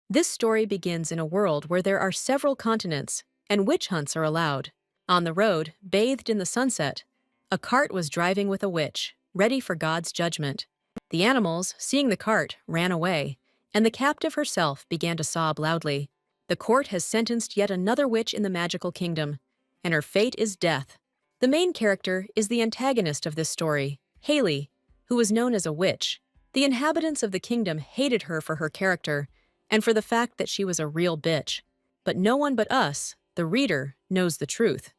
This story begins in a world where there are several continents, and witch hunts are allowed. On the road, bathed in the sunset, a cart was driving with a witch, ready for God's judgment. The animals, seeing the cart, ran away, and the captive herself began to sob loudly. The court has sentenced yet another witch in the magical kingdom, and her fate is death. The main character is the antagonist of this story, Haley, who was known as a witch. The inhabitants of the kingdom hated her for her character, and for the fact that she was a real bitch. But no one but us, the reader, knows the truth.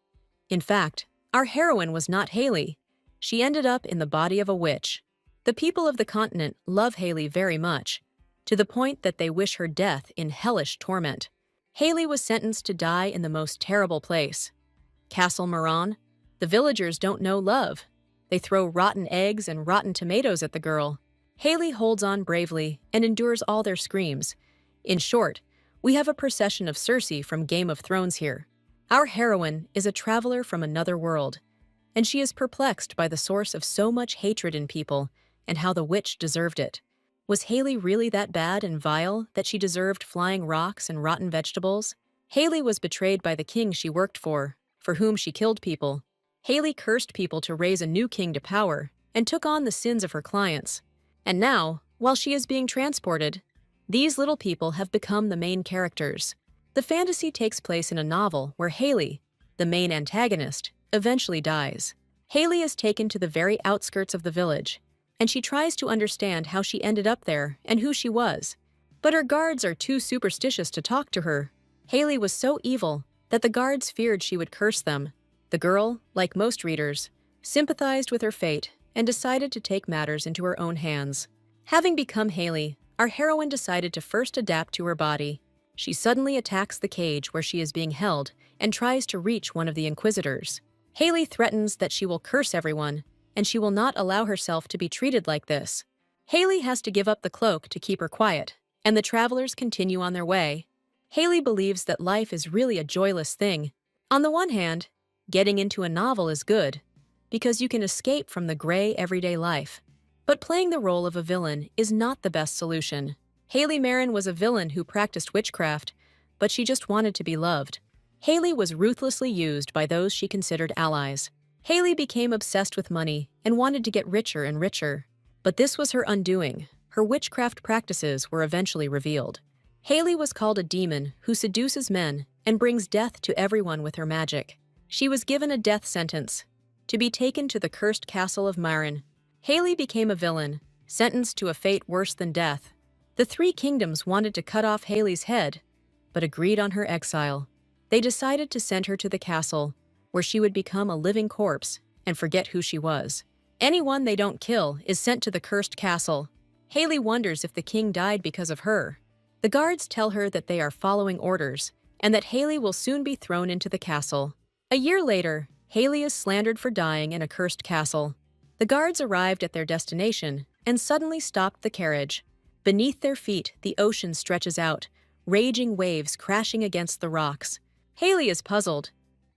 In fact, our heroine was not Haley. She ended up in the body of a witch. The people of the continent love Haley very much, to the point that they wish her death in hellish torment. Haley was sentenced to die in the most terrible place, Castle Moran. The villagers don't know love. They throw rotten eggs and rotten tomatoes at the girl. Haley holds on bravely and endures all their screams. In short, we have a procession of Cersei from Game of Thrones here. Our heroine is a traveler from another world, and she is perplexed by the source of so much hatred in people and how the witch deserved it. Was Haley really that bad and vile that she deserved flying rocks and rotten vegetables? Haley was betrayed by the king she worked for whom she killed people. Haley cursed people to raise a new king to power and took on the sins of her clients. And now, while she is being transported, these little people have become the main characters. The fantasy takes place in a novel where Haley, the main antagonist, eventually dies. Haley is taken to the very outskirts of the village, and she tries to understand how she ended up there and who she was. But her guards are too superstitious to talk to her. Haley was so evil that the guards feared she would curse them. The girl, like most readers, sympathized with her fate and decided to take matters into her own hands. Having become Haley, our heroine decided to first adapt to her body. She suddenly attacks the cage where she is being held and tries to reach one of the inquisitors. Haley threatens that she will curse everyone, and she will not allow herself to be treated like this. Haley has to give up the cloak to keep her quiet, and the travelers continue on their way. Haley believes that life is really a joyless thing. On the one hand, getting into a novel is good, because you can escape from the gray everyday life. But playing the role of a villain is not the best solution. Haley Marin was a villain who practiced witchcraft, but she just wanted to be loved. Haley was ruthlessly used by those she considered allies. Haley became obsessed with money and wanted to get richer and richer. But this was her undoing. Her witchcraft practices were eventually revealed. Haley was called a demon who seduces men and brings death to everyone with her magic. She was given a death sentence, to be taken to the cursed castle of Marin. Haley became a villain, sentenced to a fate worse than death. The three kingdoms wanted to cut off Haley's head, but agreed on her exile. They decided to send her to the castle, where she would become a living corpse and forget who she was. Anyone they don't kill is sent to the cursed castle. Haley wonders if the king died because of her. The guards tell her that they are following orders and that Haley will soon be thrown into the castle. A year later, Haley is slandered for dying in a cursed castle. The guards arrived at their destination and suddenly stopped the carriage. Beneath their feet, the ocean stretches out, raging waves crashing against the rocks. Haley is puzzled.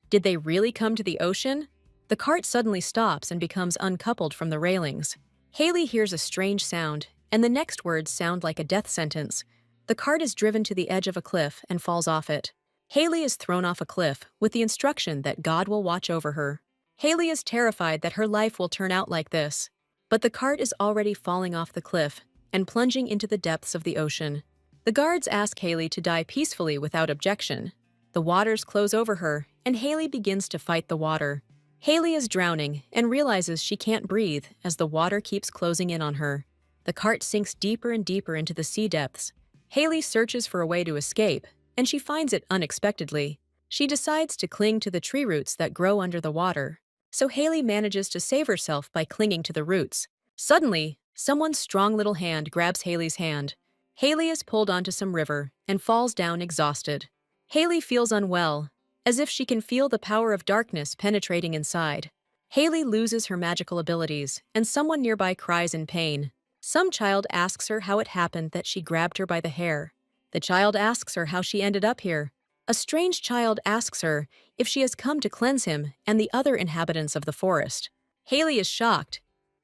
Did they really come to the ocean? The cart suddenly stops and becomes uncoupled from the railings. Haley hears a strange sound, and the next words sound like a death sentence. The cart is driven to the edge of a cliff and falls off it. Haley is thrown off a cliff with the instruction that God will watch over her. Haley is terrified that her life will turn out like this, but the cart is already falling off the cliff and plunging into the depths of the ocean. The guards ask Haley to die peacefully without objection. The waters close over her, and Haley begins to fight the water. Haley is drowning and realizes she can't breathe as the water keeps closing in on her. The cart sinks deeper and deeper into the sea depths. Haley searches for a way to escape, and she finds it unexpectedly. She decides to cling to the tree roots that grow under the water. So Haley manages to save herself by clinging to the roots. Suddenly, someone's strong little hand grabs Haley's hand. Haley is pulled onto some river and falls down exhausted. Haley feels unwell, as if she can feel the power of darkness penetrating inside. Haley loses her magical abilities, and someone nearby cries in pain. Some child asks her how it happened that she grabbed her by the hair. The child asks her how she ended up here. A strange child asks her if she has come to cleanse him and the other inhabitants of the forest. Haley is shocked.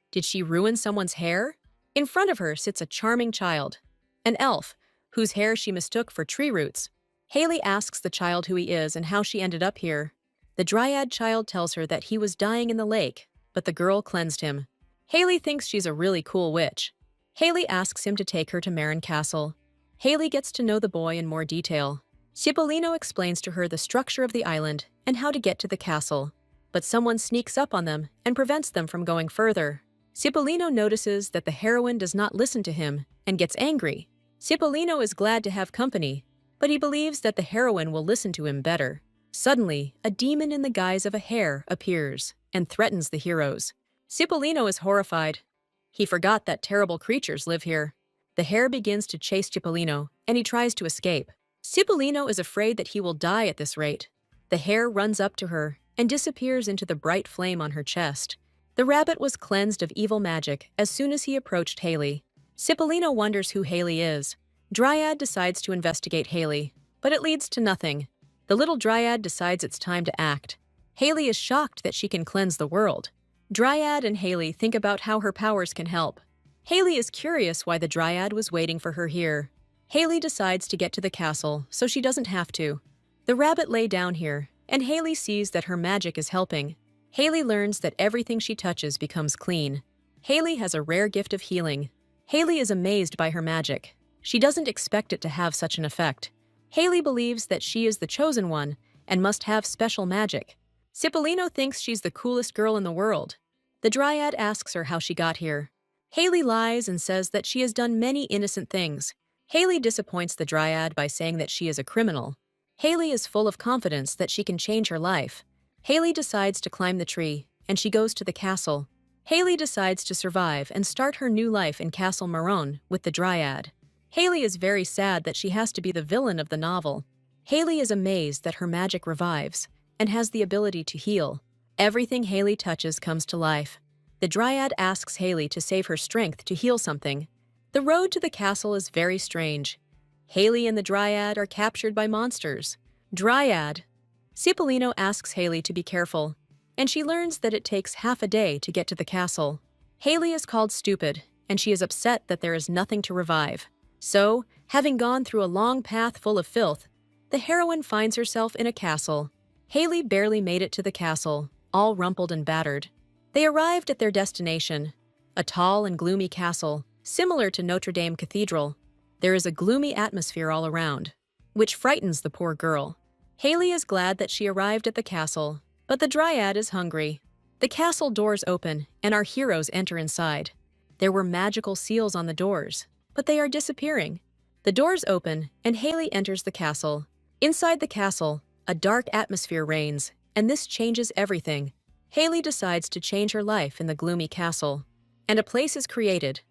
Did she ruin someone's hair? In front of her sits a charming child, an elf, whose hair she mistook for tree roots. Haley asks the child who he is and how she ended up here. The dryad child tells her that he was dying in the lake, but the girl cleansed him. Haley thinks she's a really cool witch. Haley asks him to take her to Marin Castle. Haley gets to know the boy in more detail. Cipollino explains to her the structure of the island and how to get to the castle, but someone sneaks up on them and prevents them from going further. Cipollino notices that the heroine does not listen to him and gets angry. Cipollino is glad to have company, but he believes that the heroine will listen to him better. Suddenly, a demon in the guise of a hare appears and threatens the heroes. Cipollino is horrified. He forgot that terrible creatures live here. The hare begins to chase Cipollino, and he tries to escape. Cipollino is afraid that he will die at this rate. The hare runs up to her and disappears into the bright flame on her chest. The rabbit was cleansed of evil magic as soon as he approached Haley. Cipollino wonders who Haley is. Dryad decides to investigate Haley, but it leads to nothing. The little dryad decides it's time to act. Haley is shocked that she can cleanse the world. Dryad and Haley think about how her powers can help. Haley is curious why the dryad was waiting for her here. Haley decides to get to the castle so she doesn't have to. The rabbit lay down here, and Haley sees that her magic is helping. Haley learns that everything she touches becomes clean. Haley has a rare gift of healing. Haley is amazed by her magic. She doesn't expect it to have such an effect. Haley believes that she is the chosen one and must have special magic. Cipollino thinks she's the coolest girl in the world. The dryad asks her how she got here. Haley lies and says that she has done many innocent things. Haley disappoints the dryad by saying that she is a criminal. Haley is full of confidence that she can change her life. Haley decides to climb the tree, and she goes to the castle. Haley decides to survive and start her new life in Castle Maron with the dryad. Haley is very sad that she has to be the villain of the novel. Haley is amazed that her magic revives and has the ability to heal. Everything Haley touches comes to life. The dryad asks Haley to save her strength to heal something. The road to the castle is very strange. Haley and the dryad are captured by monsters. Dryad. Cipollino asks Haley to be careful, and she learns that it takes half a day to get to the castle. Haley is called stupid, and she is upset that there is nothing to revive. So, having gone through a long path full of filth, the heroine finds herself in a castle. Haley barely made it to the castle, all rumpled and battered. They arrived at their destination, a tall and gloomy castle, similar to Notre Dame Cathedral. There is a gloomy atmosphere all around, which frightens the poor girl. Haley is glad that she arrived at the castle, but the dryad is hungry. The castle doors open, and our heroes enter inside. There were magical seals on the doors, but they are disappearing. The doors open, and Haley enters the castle. Inside the castle, a dark atmosphere reigns, and this changes everything. Haley decides to change her life in the gloomy castle, and a place is created,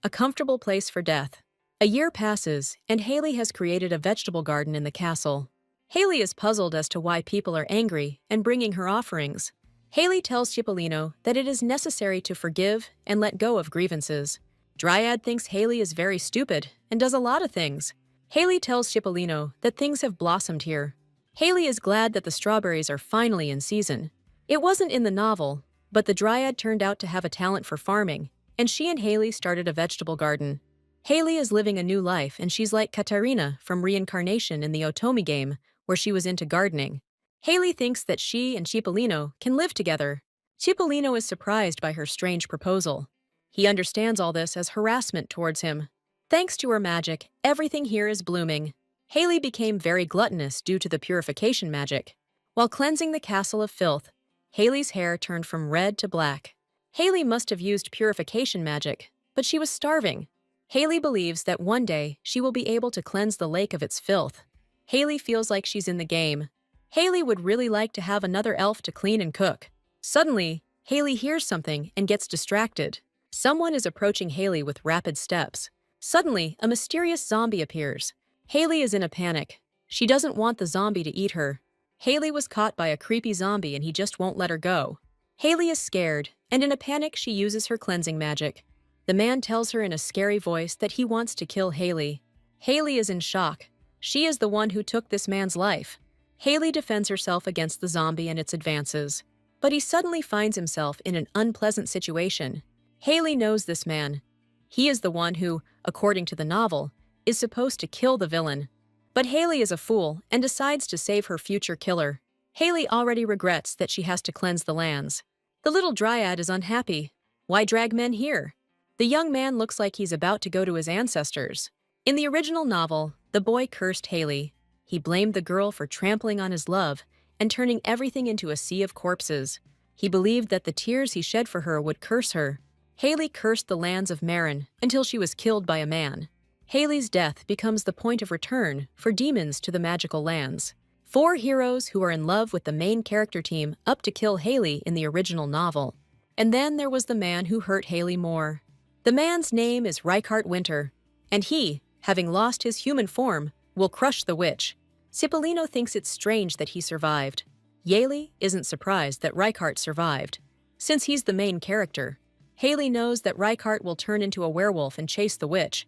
a comfortable place for death. A year passes, and Haley has created a vegetable garden in the castle. Haley is puzzled as to why people are angry and bringing her offerings. Haley tells Cipollino that it is necessary to forgive and let go of grievances. Dryad thinks Haley is very stupid and does a lot of things. Haley tells Cipollino that things have blossomed here. Haley is glad that the strawberries are finally in season. It wasn't in the novel, but the dryad turned out to have a talent for farming, and she and Haley started a vegetable garden. Haley is living a new life, and she's like Katarina from Reincarnation in the Otomi game, where she was into gardening. Haley thinks that she and Cipollino can live together. Cipollino is surprised by her strange proposal. He understands all this as harassment towards him. Thanks to her magic, everything here is blooming. Haley became very gluttonous due to the purification magic. While cleansing the castle of filth, Haley's hair turned from red to black. Haley must have used purification magic, but she was starving. Haley believes that one day she will be able to cleanse the lake of its filth. Haley feels like she's in the game. Haley would really like to have another elf to clean and cook. Suddenly, Haley hears something and gets distracted. Someone is approaching Haley with rapid steps. Suddenly, a mysterious zombie appears. Haley is in a panic. She doesn't want the zombie to eat her. Haley was caught by a creepy zombie and he just won't let her go. Haley is scared, and in a panic she uses her cleansing magic. The man tells her in a scary voice that he wants to kill Haley. Haley is in shock. She is the one who took this man's life. Haley defends herself against the zombie and its advances, but he suddenly finds himself in an unpleasant situation. Haley knows this man. He is the one who, according to the novel, is supposed to kill the villain. But Haley is a fool and decides to save her future killer. Haley already regrets that she has to cleanse the lands. The little dryad is unhappy. Why drag men here? The young man looks like he's about to go to his ancestors. In the original novel, the boy cursed Haley. He blamed the girl for trampling on his love and turning everything into a sea of corpses. He believed that the tears he shed for her would curse her. Haley cursed the lands of Marin until she was killed by a man. Haley's death becomes the point of return for demons to the magical lands. 4 heroes who are in love with the main character team up to kill Haley in the original novel. And then there was the man who hurt Haley more. The man's name is Reichardt Winter, and he, having lost his human form, will crush the witch. Cipollino thinks it's strange that he survived. Haley isn't surprised that Reichardt survived, since he's the main character. Haley knows that Reichardt will turn into a werewolf and chase the witch,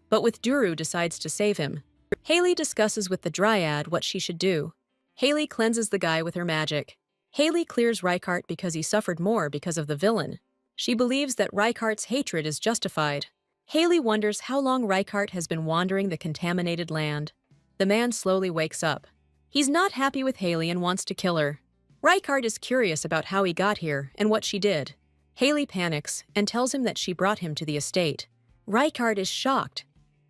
but with Duru decides to save him. Haley discusses with the Dryad what she should do. Haley cleanses the guy with her magic. Haley clears Reichardt because he suffered more because of the villain. She believes that Reichardt's hatred is justified. Haley wonders how long Reichardt has been wandering the contaminated land. The man slowly wakes up. He's not happy with Haley and wants to kill her. Reichardt is curious about how he got here and what she did. Haley panics and tells him that she brought him to the estate. Reichardt is shocked.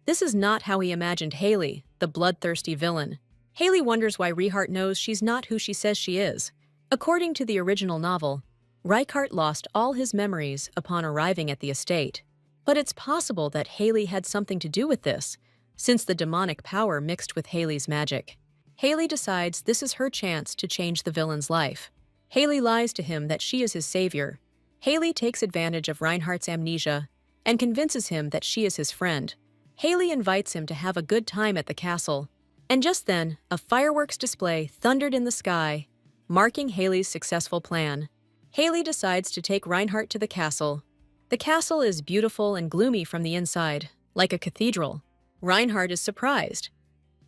This is not how he imagined Haley, the bloodthirsty villain. Haley wonders why Reichardt knows she's not who she says she is. According to the original novel, Reichardt lost all his memories upon arriving at the estate. But it's possible that Haley had something to do with this, since the demonic power mixed with Haley's magic. Haley decides this is her chance to change the villain's life. Haley lies to him that she is his savior. Haley takes advantage of Reinhardt's amnesia and convinces him that she is his friend. Haley invites him to have a good time at the castle. And just then, a fireworks display thundered in the sky, marking Haley's successful plan. Haley decides to take Reinhardt to the castle. The castle is beautiful and gloomy from the inside, like a cathedral. Reinhardt is surprised.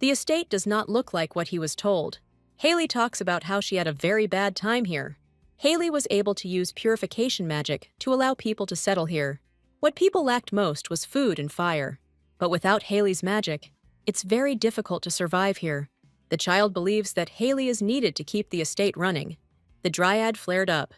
The estate does not look like what he was told. Haley talks about how she had a very bad time here. Haley was able to use purification magic to allow people to settle here. What people lacked most was food and fire. But without Haley's magic, it's very difficult to survive here. The child believes that Haley is needed to keep the estate running. The Dryad flared up.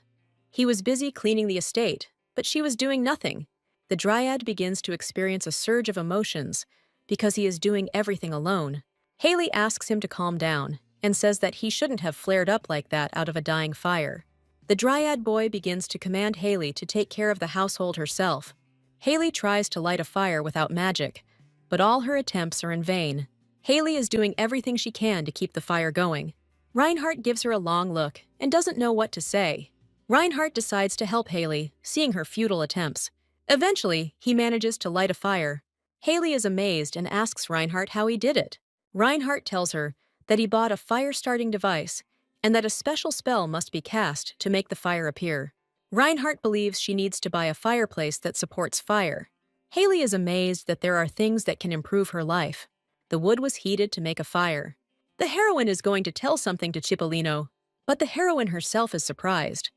He was busy cleaning the estate, but she was doing nothing. The Dryad begins to experience a surge of emotions because he is doing everything alone. Haley asks him to calm down and says that he shouldn't have flared up like that out of a dying fire. The Dryad boy begins to command Haley to take care of the household herself. Haley tries to light a fire without magic, but all her attempts are in vain. Haley is doing everything she can to keep the fire going. Reinhardt gives her a long look and doesn't know what to say. Reinhardt decides to help Haley, seeing her futile attempts. Eventually, he manages to light a fire. Haley is amazed and asks Reinhardt how he did it. Reinhardt tells her that he bought a fire-starting device and that a special spell must be cast to make the fire appear. Reinhardt believes she needs to buy a fireplace that supports fire. Haley is amazed that there are things that can improve her life. The wood was heated to make a fire. The heroine is going to tell something to Cipollino, but the heroine herself is surprised.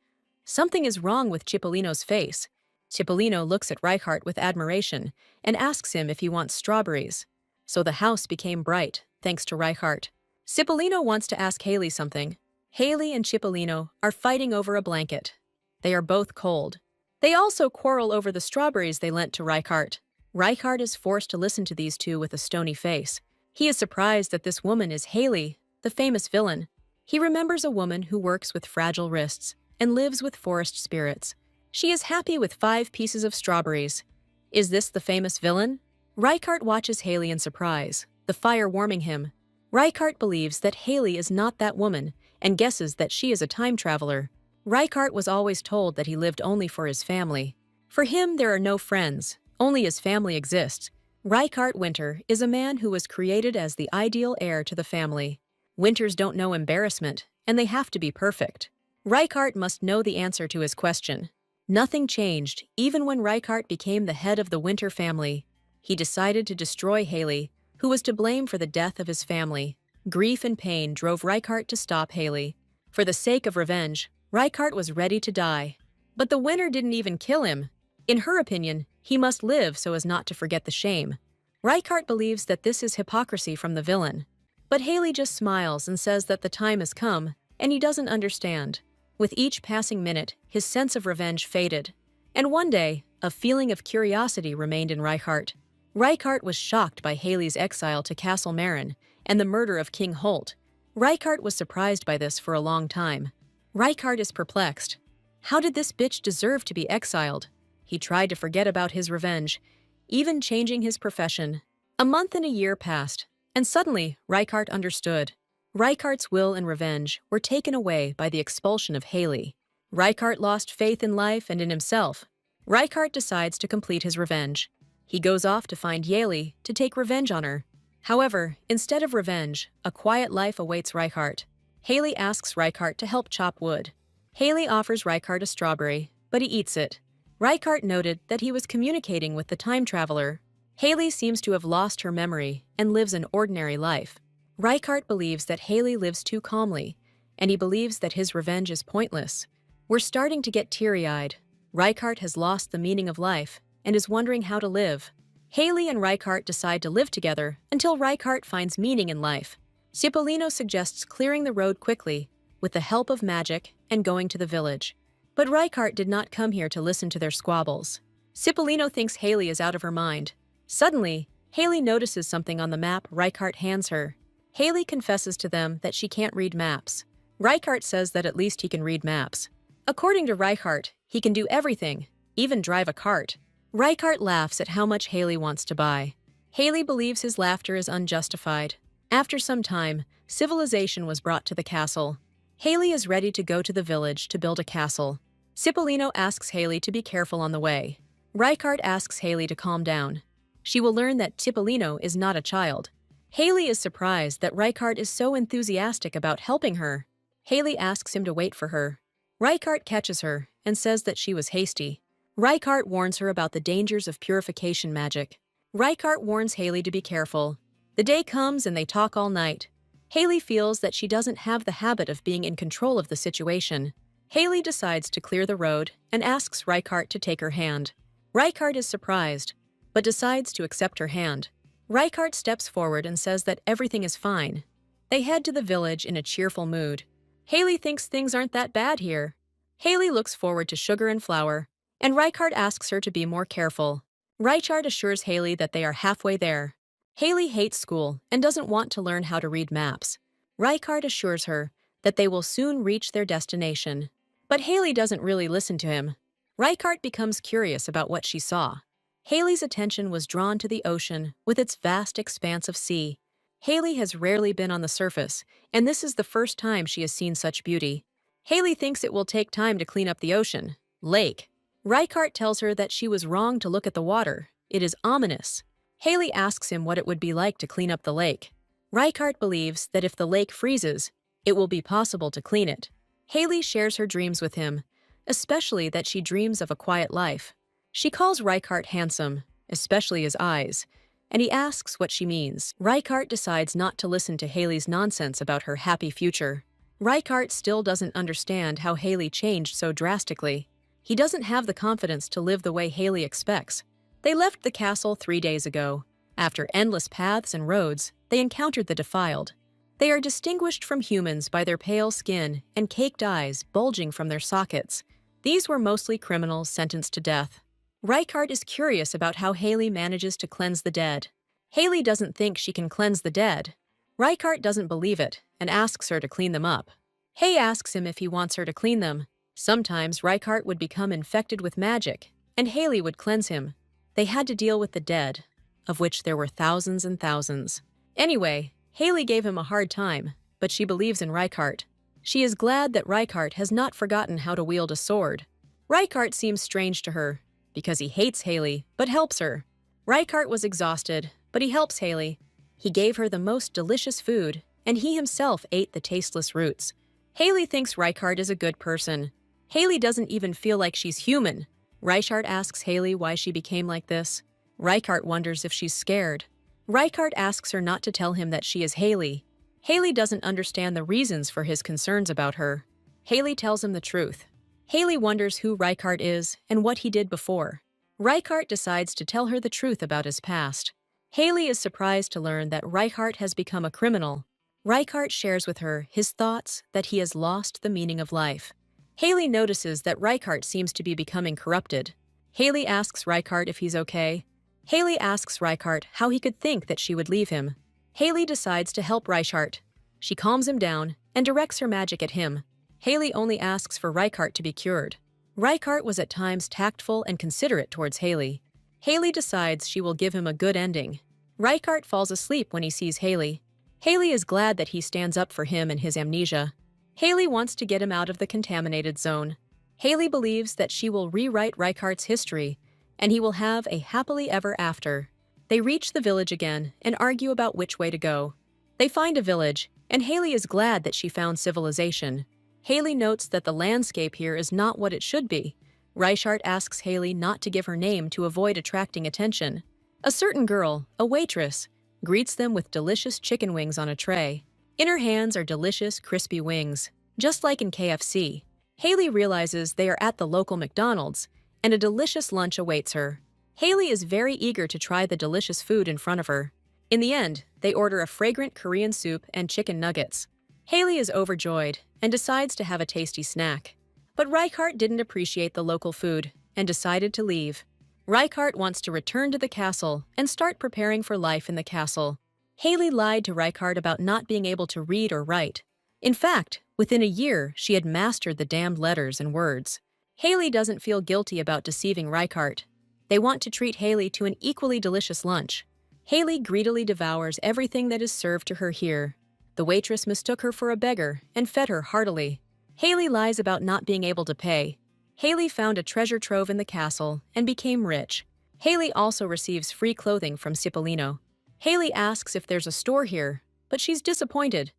Something is wrong with Cipollino's face. Cipollino looks at Reichardt with admiration and asks him if he wants strawberries. So the house became bright, thanks to Reichardt. Cipollino wants to ask Haley something. Haley and Cipollino are fighting over a blanket. They are both cold. They also quarrel over the strawberries they lent to Reichardt. Reichardt is forced to listen to these two with a stony face. He is surprised that this woman is Haley, the famous villain. He remembers a woman who works with fragile wrists and lives with forest spirits. She is happy with 5 pieces of strawberries. Is this the famous villain? Reichardt watches Haley in surprise, the fire warming him. Reichardt believes that Haley is not that woman and guesses that she is a time traveler. Reichardt was always told that he lived only for his family. For him, there are no friends, only his family exists. Reichardt Winter is a man who was created as the ideal heir to the family. Winters don't know embarrassment, and they have to be perfect. Reichardt must know the answer to his question. Nothing changed, even when Reichardt became the head of the Winter family. He decided to destroy Haley, who was to blame for the death of his family. Grief and pain drove Reichardt to stop Haley. For the sake of revenge, Reichardt was ready to die. But the Winter didn't even kill him. In her opinion, he must live so as not to forget the shame. Reichardt believes that this is hypocrisy from the villain. But Haley just smiles and says that the time has come, and he doesn't understand. With each passing minute, his sense of revenge faded. And one day, a feeling of curiosity remained in Reichardt. Reichardt was shocked by Haley's exile to Castle Marin and the murder of King Holt. Reichardt was surprised by this for a long time. Reichardt is perplexed. How did this bitch deserve to be exiled? He tried to forget about his revenge, even changing his profession. A month and a year passed, and suddenly Reichardt understood. Reichardt's will and revenge were taken away by the expulsion of Haley. Reichardt lost faith in life and in himself. Reichardt decides to complete his revenge. He goes off to find Haley to take revenge on her. However, instead of revenge, a quiet life awaits Reichardt. Haley asks Reichardt to help chop wood. Haley offers Reichardt a strawberry, but he eats it. Reichardt noted that he was communicating with the time traveler. Haley seems to have lost her memory and lives an ordinary life. Reichardt believes that Haley lives too calmly, and he believes that his revenge is pointless. We're starting to get teary-eyed. Reichardt has lost the meaning of life and is wondering how to live. Haley and Reichardt decide to live together until Reichardt finds meaning in life. Cipollino suggests clearing the road quickly, with the help of magic, and going to the village. But Reichardt did not come here to listen to their squabbles. Cipollino thinks Haley is out of her mind. Suddenly, Haley notices something on the map Reichardt hands her. Haley confesses to them that she can't read maps. Reichardt says that at least he can read maps. According to Reichardt, he can do everything, even drive a cart. Reichardt laughs at how much Haley wants to buy. Haley believes his laughter is unjustified. After some time, civilization was brought to the castle. Haley is ready to go to the village to build a castle. Cipollino asks Haley to be careful on the way. Reichardt asks Haley to calm down. She will learn that Cipollino is not a child. Haley is surprised that Reichardt is so enthusiastic about helping her. Haley asks him to wait for her. Reichardt catches her and says that she was hasty. Reichardt warns her about the dangers of purification magic. Reichardt warns Haley to be careful. The day comes and they talk all night. Haley feels that she doesn't have the habit of being in control of the situation. Haley decides to clear the road and asks Reichardt to take her hand. Reichardt is surprised, but decides to accept her hand. Reichardt steps forward and says that everything is fine. They head to the village in a cheerful mood. Haley thinks things aren't that bad here. Haley looks forward to sugar and flour, and Reichardt asks her to be more careful. Reichardt assures Haley that they are halfway there. Haley hates school and doesn't want to learn how to read maps. Reichardt assures her that they will soon reach their destination. But Haley doesn't really listen to him. Reichardt becomes curious about what she saw. Haley's attention was drawn to the ocean with its vast expanse of sea. Haley has rarely been on the surface, and this is the first time she has seen such beauty. Haley thinks it will take time to clean up the ocean. Lake. Reichardt tells her that she was wrong to look at the water. It is ominous. Haley asks him what it would be like to clean up the lake. Reichardt believes that if the lake freezes, it will be possible to clean it. Haley shares her dreams with him, especially that she dreams of a quiet life. She calls Reichardt handsome, especially his eyes, and he asks what she means. Reichardt decides not to listen to Haley's nonsense about her happy future. Reichardt still doesn't understand how Haley changed so drastically. He doesn't have the confidence to live the way Haley expects. They left the castle 3 days ago. After endless paths and roads, they encountered the defiled. They are distinguished from humans by their pale skin and caked eyes bulging from their sockets. These were mostly criminals sentenced to death. Reichardt is curious about how Haley manages to cleanse the dead. Haley doesn't think she can cleanse the dead. Reichardt doesn't believe it and asks her to clean them up. Hay asks him if he wants her to clean them. Sometimes Reichardt would become infected with magic, and Haley would cleanse him. They had to deal with the dead, of which there were thousands and thousands. Anyway, Haley gave him a hard time, but she believes in Reichardt. She is glad that Reichardt has not forgotten how to wield a sword. Reichardt seems strange to her, because he hates Haley, but helps her. Reichardt was exhausted, but he helps Haley. He gave her the most delicious food, and he himself ate the tasteless roots. Haley thinks Reichardt is a good person. Haley doesn't even feel like she's human. Reichardt asks Haley why she became like this. Reichardt wonders if she's scared. Reichardt asks her not to tell him that she is Haley. Haley doesn't understand the reasons for his concerns about her. Haley tells him the truth. Haley wonders who Reichardt is and what he did before. Reichardt decides to tell her the truth about his past. Haley is surprised to learn that Reichardt has become a criminal. Reichardt shares with her his thoughts that he has lost the meaning of life. Haley notices that Reichardt seems to be becoming corrupted. Haley asks Reichardt if he's okay. Haley asks Reichardt how he could think that she would leave him. Haley decides to help Reichardt. She calms him down and directs her magic at him. Haley only asks for Reichardt to be cured. Reichardt was at times tactful and considerate towards Haley. Haley decides she will give him a good ending. Reichardt falls asleep when he sees Haley. Haley is glad that he stands up for him and his amnesia. Haley wants to get him out of the contaminated zone. Haley believes that she will rewrite Reichardt's history, and he will have a happily ever after. They reach the village again and argue about which way to go. They find a village, and Haley is glad that she found civilization. Haley notes that the landscape here is not what it should be. Reichardt asks Haley not to give her name to avoid attracting attention. A certain girl, a waitress, greets them with delicious chicken wings on a tray. In her hands are delicious, crispy wings, just like in KFC. Haley realizes they are at the local McDonald's, and a delicious lunch awaits her. Haley is very eager to try the delicious food in front of her. In the end, they order a fragrant Korean soup and chicken nuggets. Haley is overjoyed and decides to have a tasty snack. But Reichardt didn't appreciate the local food and decided to leave. Reichardt wants to return to the castle and start preparing for life in the castle. Haley lied to Reichardt about not being able to read or write. In fact, within a year, she had mastered the damned letters and words. Haley doesn't feel guilty about deceiving Reichardt. They want to treat Haley to an equally delicious lunch. Haley greedily devours everything that is served to her here. The waitress mistook her for a beggar and fed her heartily. Haley lies about not being able to pay. Haley found a treasure trove in the castle and became rich. Haley also receives free clothing from Cipollino. Haley asks if there's a store here, but she's disappointed.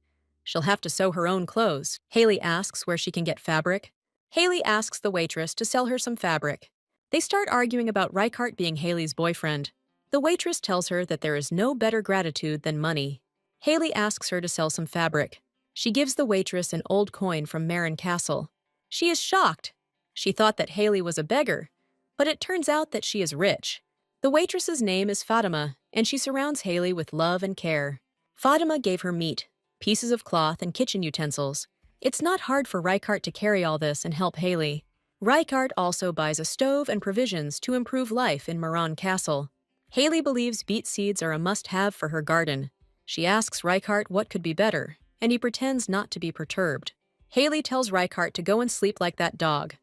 She'll have to sew her own clothes. Haley asks where she can get fabric. Haley asks the waitress to sell her some fabric. They start arguing about Reichardt being Haley's boyfriend. The waitress tells her that there is no better gratitude than money. Haley asks her to sell some fabric. She gives the waitress an old coin from Marin Castle. She is shocked. She thought that Haley was a beggar, but it turns out that she is rich. The waitress's name is Fatima, and she surrounds Haley with love and care. Fatima gave her meat, pieces of cloth, and kitchen utensils. It's not hard for Reichardt to carry all this and help Haley. Reichardt also buys a stove and provisions to improve life in Marin Castle. Haley believes beet seeds are a must-have for her garden. She asks Reichardt what could be better, and he pretends not to be perturbed. Haley tells Reichardt to go and sleep like that dog.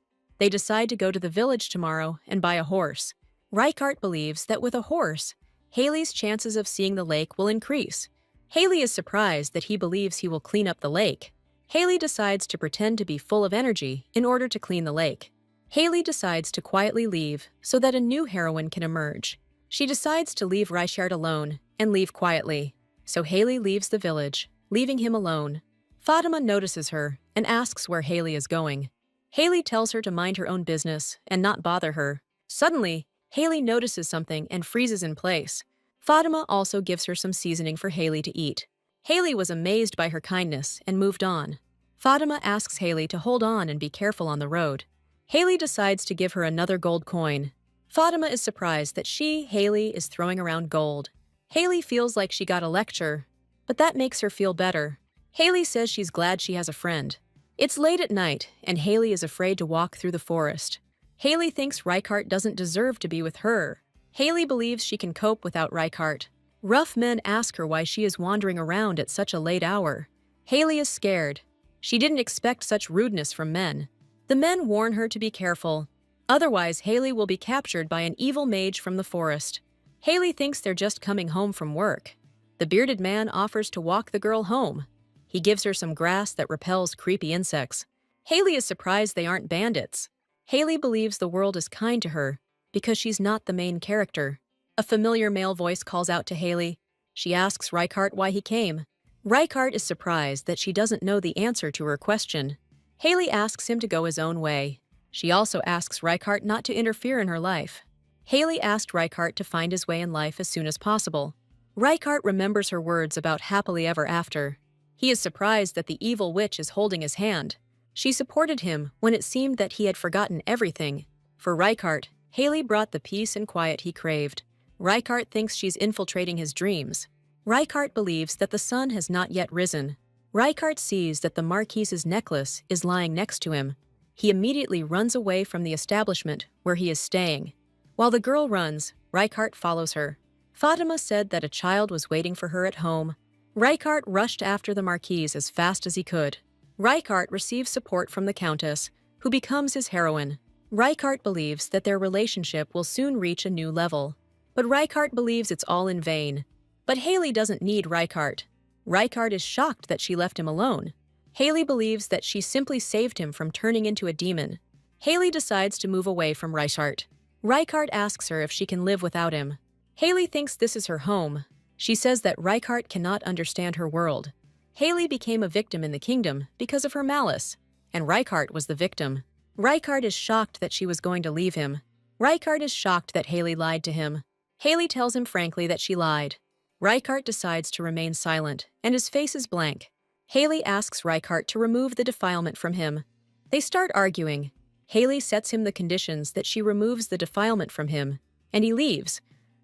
They decide to go to the village tomorrow and buy a horse. Reichardt believes that with a horse, Haley's chances of seeing the lake will increase. Haley is surprised that he believes he will clean up the lake. Haley decides to pretend to be full of energy in order to clean the lake. Haley decides to quietly leave so that a new heroine can emerge. She decides to leave Reichardt alone and leave quietly. So Haley leaves the village, leaving him alone. Fatima notices her and asks where Haley is going. Haley tells her to mind her own business and not bother her. Suddenly, Haley notices something and freezes in place. Fatima also gives her some seasoning for Haley to eat. Haley was amazed by her kindness and moved on. Fatima asks Haley to hold on and be careful on the road. Haley decides to give her another gold coin. Fatima is surprised that she, Haley, is throwing around gold. Haley feels like she got a lecture, but that makes her feel better. Haley says she's glad she has a friend. It's late at night, and Haley is afraid to walk through the forest. Haley thinks Reichardt doesn't deserve to be with her. Haley believes she can cope without Reichardt. Rough men ask her why she is wandering around at such a late hour. Haley is scared. She didn't expect such rudeness from men. The men warn her to be careful. Otherwise, Haley will be captured by an evil mage from the forest. Haley thinks they're just coming home from work. The bearded man offers to walk the girl home. He gives her some grass that repels creepy insects. Haley is surprised they aren't bandits. Haley believes the world is kind to her because she's not the main character. A familiar male voice calls out to Haley. She asks Reichardt why he came. Reichardt is surprised that she doesn't know the answer to her question. Haley asks him to go his own way. She also asks Reichardt not to interfere in her life. Haley asked Reichardt to find his way in life as soon as possible. Reichardt remembers her words about happily ever after. He is surprised that the evil witch is holding his hand. She supported him when it seemed that he had forgotten everything. For Reichardt, Haley brought the peace and quiet he craved. Reichardt thinks she's infiltrating his dreams. Reichardt believes that the sun has not yet risen. Reichardt sees that the Marquise's necklace is lying next to him. He immediately runs away from the establishment where he is staying. While the girl runs, Reichardt follows her. Fatima said that a child was waiting for her at home. Reichardt rushed after the Marquise as fast as he could. Reichardt receives support from the Countess, who becomes his heroine. Reichardt believes that their relationship will soon reach a new level. But Reichardt believes it's all in vain. But Haley doesn't need Reichardt. Reichardt is shocked that she left him alone. Haley believes that she simply saved him from turning into a demon. Haley decides to move away from Reichardt. Reichardt asks her if she can live without him. Haley thinks this is her home. She says that Reichardt cannot understand her world. Haley became a victim in the kingdom because of her malice, and Reichardt was the victim. Reichardt is shocked that she was going to leave him. Reichardt is shocked that Haley lied to him. Haley tells him frankly that she lied. Reichardt decides to remain silent, and his face is blank. Haley asks Reichardt to remove the defilement from him. They start arguing. Haley sets him the conditions that she removes the defilement from him, and he leaves.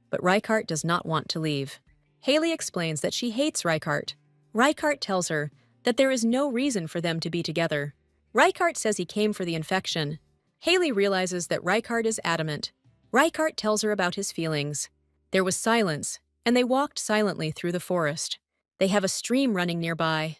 But Reichardt does not want to leave. Haley explains that she hates Reichardt. Reichardt tells her that there is no reason for them to be together. Reichardt says he came for the infection. Haley realizes that Reichardt is adamant. Reichardt tells her about his feelings. There was silence, and they walked silently through the forest. They have a stream running nearby.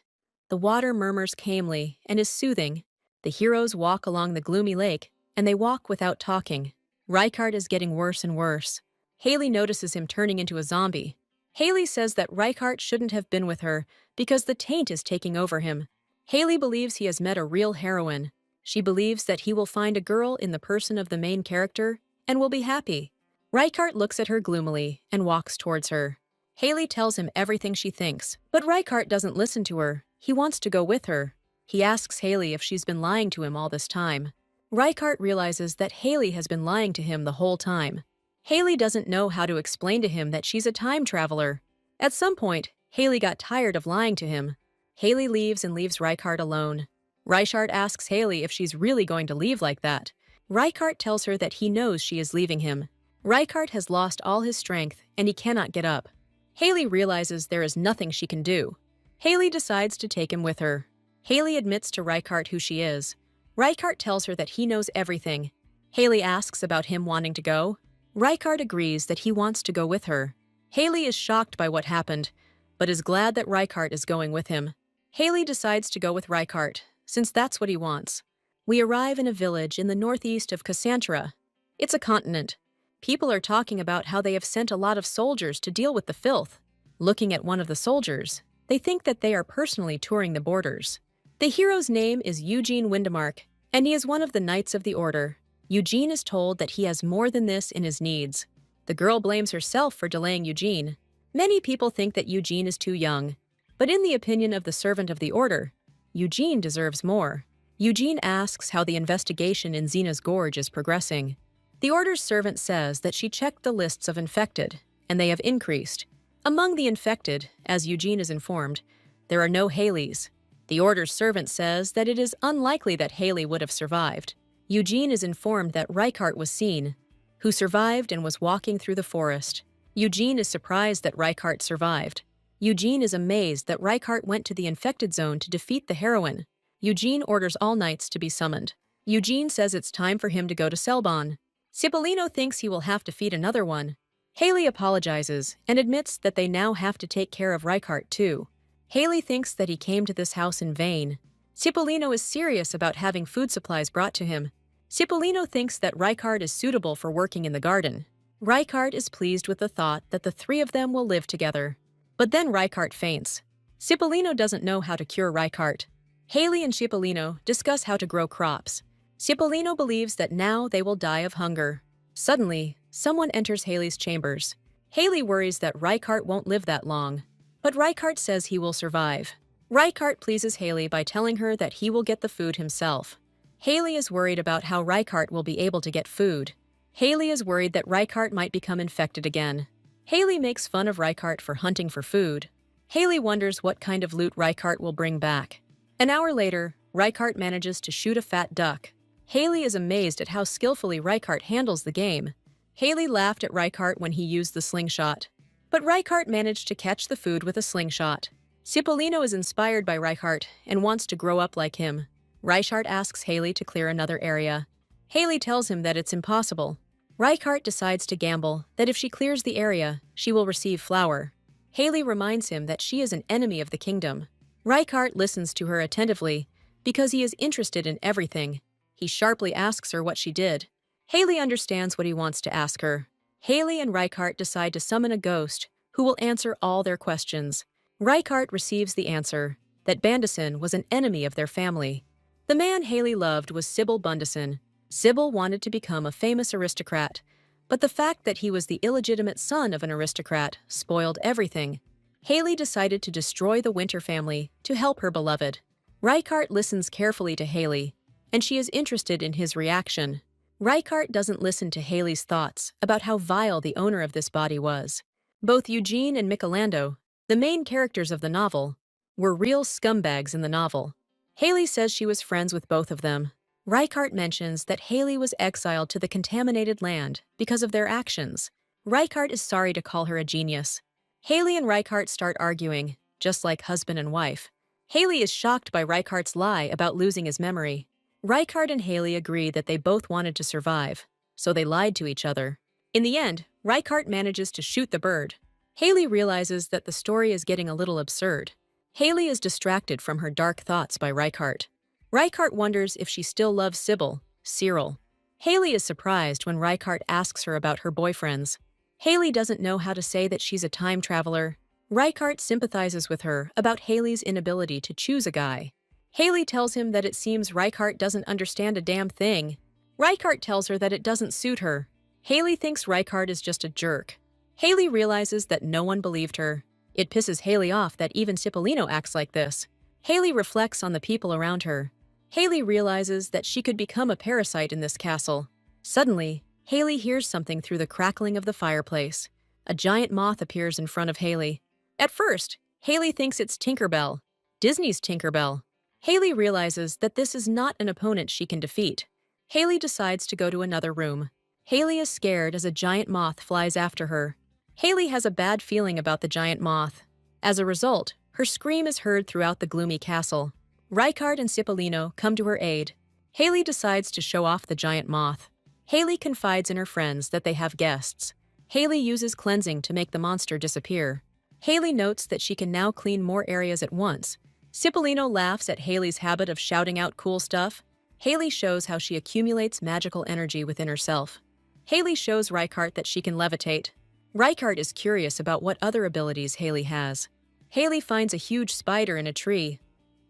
The water murmurs calmly and is soothing. The heroes walk along the gloomy lake, and they walk without talking. Reichardt is getting worse and worse. Haley notices him turning into a zombie. Haley says that Reichardt shouldn't have been with her because the taint is taking over him. Haley believes he has met a real heroine. She believes that he will find a girl in the person of the main character and will be happy. Reichardt looks at her gloomily and walks towards her. Haley tells him everything she thinks, but Reichardt doesn't listen to her. He wants to go with her. He asks Haley if she's been lying to him all this time. Reichardt realizes that Haley has been lying to him the whole time. Haley doesn't know how to explain to him that she's a time traveler. At some point, Haley got tired of lying to him. Haley leaves and leaves Reichardt alone. Reichardt asks Haley if she's really going to leave like that. Reichardt tells her that he knows she is leaving him. Reichardt has lost all his strength and he cannot get up. Haley realizes there is nothing she can do. Haley decides to take him with her. Haley admits to Reichardt who she is. Reichardt tells her that he knows everything. Haley asks about him wanting to go. Reichardt agrees that he wants to go with her. Haley is shocked by what happened, but is glad that Reichardt is going with him. Haley decides to go with Reichardt, since that's what he wants. We arrive in a village in the northeast of Cassandra. It's a continent. People are talking about how they have sent a lot of soldiers to deal with the filth. Looking at one of the soldiers, they think that they are personally touring the borders. The hero's name is Eugene Windemark, and he is one of the Knights of the Order. Eugene is told that he has more than this in his needs. The girl blames herself for delaying Eugene. Many people think that Eugene is too young, but in the opinion of the servant of the Order, Eugene deserves more. Eugene asks how the investigation in Xena's Gorge is progressing. The Order's servant says that she checked the lists of infected, and they have increased. Among the infected, as Eugene is informed, there are no Haleys. The Order's servant says that it is unlikely that Haley would have survived. Eugene is informed that Reichardt was seen, who survived and was walking through the forest. Eugene is surprised that Reichardt survived. Eugene is amazed that Reichardt went to the infected zone to defeat the heroine. Eugene orders all knights to be summoned. Eugene says it's time for him to go to Selbon. Cipollino thinks he will have to feed another one. Haley apologizes and admits that they now have to take care of Reichardt too. Haley thinks that he came to this house in vain. Cipollino is serious about having food supplies brought to him. Cipollino thinks that Reichardt is suitable for working in the garden. Reichardt is pleased with the thought that the three of them will live together. But then Reichardt faints. Cipollino doesn't know how to cure Reichardt. Haley and Cipollino discuss how to grow crops. Cipollino believes that now they will die of hunger. Suddenly, someone enters Haley's chambers. Haley worries that Reichardt won't live that long. But Reichardt says he will survive. Reichardt pleases Haley by telling her that he will get the food himself. Haley is worried about how Reichardt will be able to get food. Haley is worried that Reichardt might become infected again. Haley makes fun of Reichardt for hunting for food. Haley wonders what kind of loot Reichardt will bring back. An hour later, Reichardt manages to shoot a fat duck. Haley is amazed at how skillfully Reichardt handles the game. Haley laughed at Reichardt when he used the slingshot. But Reichardt managed to catch the food with a slingshot. Cipollino is inspired by Reichardt and wants to grow up like him. Reichardt asks Haley to clear another area. Haley tells him that it's impossible. Reichardt decides to gamble that if she clears the area, she will receive flour. Haley reminds him that she is an enemy of the kingdom. Reichardt listens to her attentively because he is interested in everything. He sharply asks her what she did. Haley understands what he wants to ask her. Haley and Reichardt decide to summon a ghost who will answer all their questions. Reichardt receives the answer that Bandison was an enemy of their family. The man Haley loved was Sybil Bundison. Sybil wanted to become a famous aristocrat, but the fact that he was the illegitimate son of an aristocrat spoiled everything. Haley decided to destroy the Winter family to help her beloved. Reichardt listens carefully to Haley, and she is interested in his reaction. Reichardt doesn't listen to Haley's thoughts about how vile the owner of this body was. Both Eugene and Michelando, the main characters of the novel, were real scumbags in the novel. Haley says she was friends with both of them. Reichardt mentions that Haley was exiled to the contaminated land because of their actions. Reichardt is sorry to call her a genius. Haley and Reichardt start arguing, just like husband and wife. Haley is shocked by Reichardt's lie about losing his memory. Reichardt and Haley agree that they both wanted to survive, so they lied to each other. In the end, Reichardt manages to shoot the bird. Haley realizes that the story is getting a little absurd. Haley is distracted from her dark thoughts by Reichardt. Reichardt wonders if she still loves Sybil, Cyril. Haley is surprised when Reichardt asks her about her boyfriends. Haley doesn't know how to say that she's a time traveler. Reichardt sympathizes with her about Haley's inability to choose a guy. Haley tells him that it seems Reichardt doesn't understand a damn thing. Reichardt tells her that it doesn't suit her. Haley thinks Reichardt is just a jerk. Haley realizes that no one believed her. It pisses Haley off that even Cipollino acts like this. Haley reflects on the people around her. Haley realizes that she could become a parasite in this castle. Suddenly, Haley hears something through the crackling of the fireplace. A giant moth appears in front of Haley. At first, Haley thinks it's Tinkerbell, Disney's Tinkerbell. Haley realizes that this is not an opponent she can defeat. Haley decides to go to another room. Haley is scared as a giant moth flies after her. Haley has a bad feeling about the giant moth. As a result, her scream is heard throughout the gloomy castle. Reichardt and Cipollino come to her aid. Haley decides to show off the giant moth. Haley confides in her friends that they have guests. Haley uses cleansing to make the monster disappear. Haley notes that she can now clean more areas at once. Cipollino laughs at Haley's habit of shouting out cool stuff. Haley shows how she accumulates magical energy within herself. Haley shows Reichardt that she can levitate. Reichardt is curious about what other abilities Haley has. Haley finds a huge spider in a tree.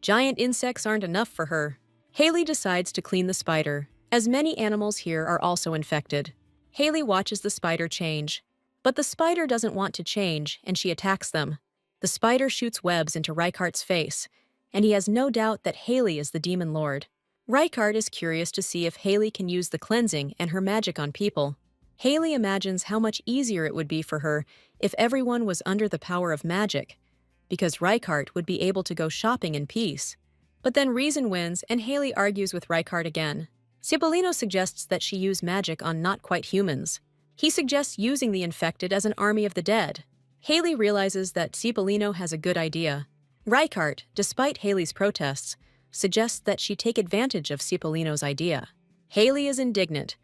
Giant insects aren't enough for her. Haley decides to clean the spider, as many animals here are also infected. Haley watches the spider change. But the spider doesn't want to change, and she attacks them. The spider shoots webs into Reichardt's face, and he has no doubt that Haley is the demon lord. Reichardt is curious to see if Haley can use the cleansing and her magic on people. Haley imagines how much easier it would be for her if everyone was under the power of magic, because Reichardt would be able to go shopping in peace. But then reason wins, and Haley argues with Reichardt again. Cipollino suggests that she use magic on not quite humans. He suggests using the infected as an army of the dead. Haley realizes that Cipollino has a good idea. Reichardt, despite Haley's protests, suggests that she take advantage of Cipollino's idea. Haley is indignant.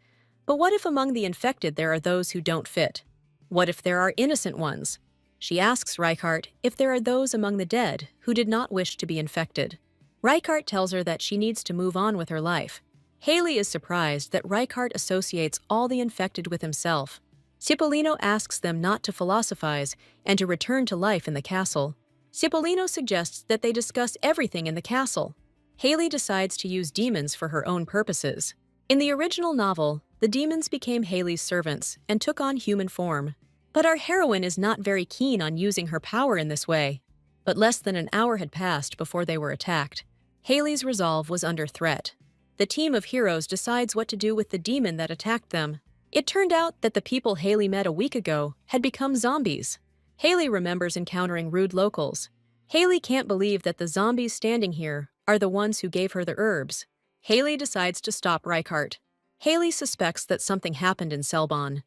But what if among the infected there are those who don't fit? What if there are innocent ones? She asks Reichardt if there are those among the dead who did not wish to be infected. Reichardt tells her that she needs to move on with her life. Haley is surprised that Reichardt associates all the infected with himself. Cipollino asks them not to philosophize and to return to life in the castle. Cipollino suggests that they discuss everything in the castle. Haley decides to use demons for her own purposes. In the original novel, the demons became Haley's servants and took on human form. But our heroine is not very keen on using her power in this way. But less than an hour had passed before they were attacked. Haley's resolve was under threat. The team of heroes decides what to do with the demon that attacked them. It turned out that the people Haley met a week ago had become zombies. Haley remembers encountering rude locals. Haley can't believe that the zombies standing here are the ones who gave her the herbs. Haley decides to stop Reichardt. Haley suspects that something happened in Selbon.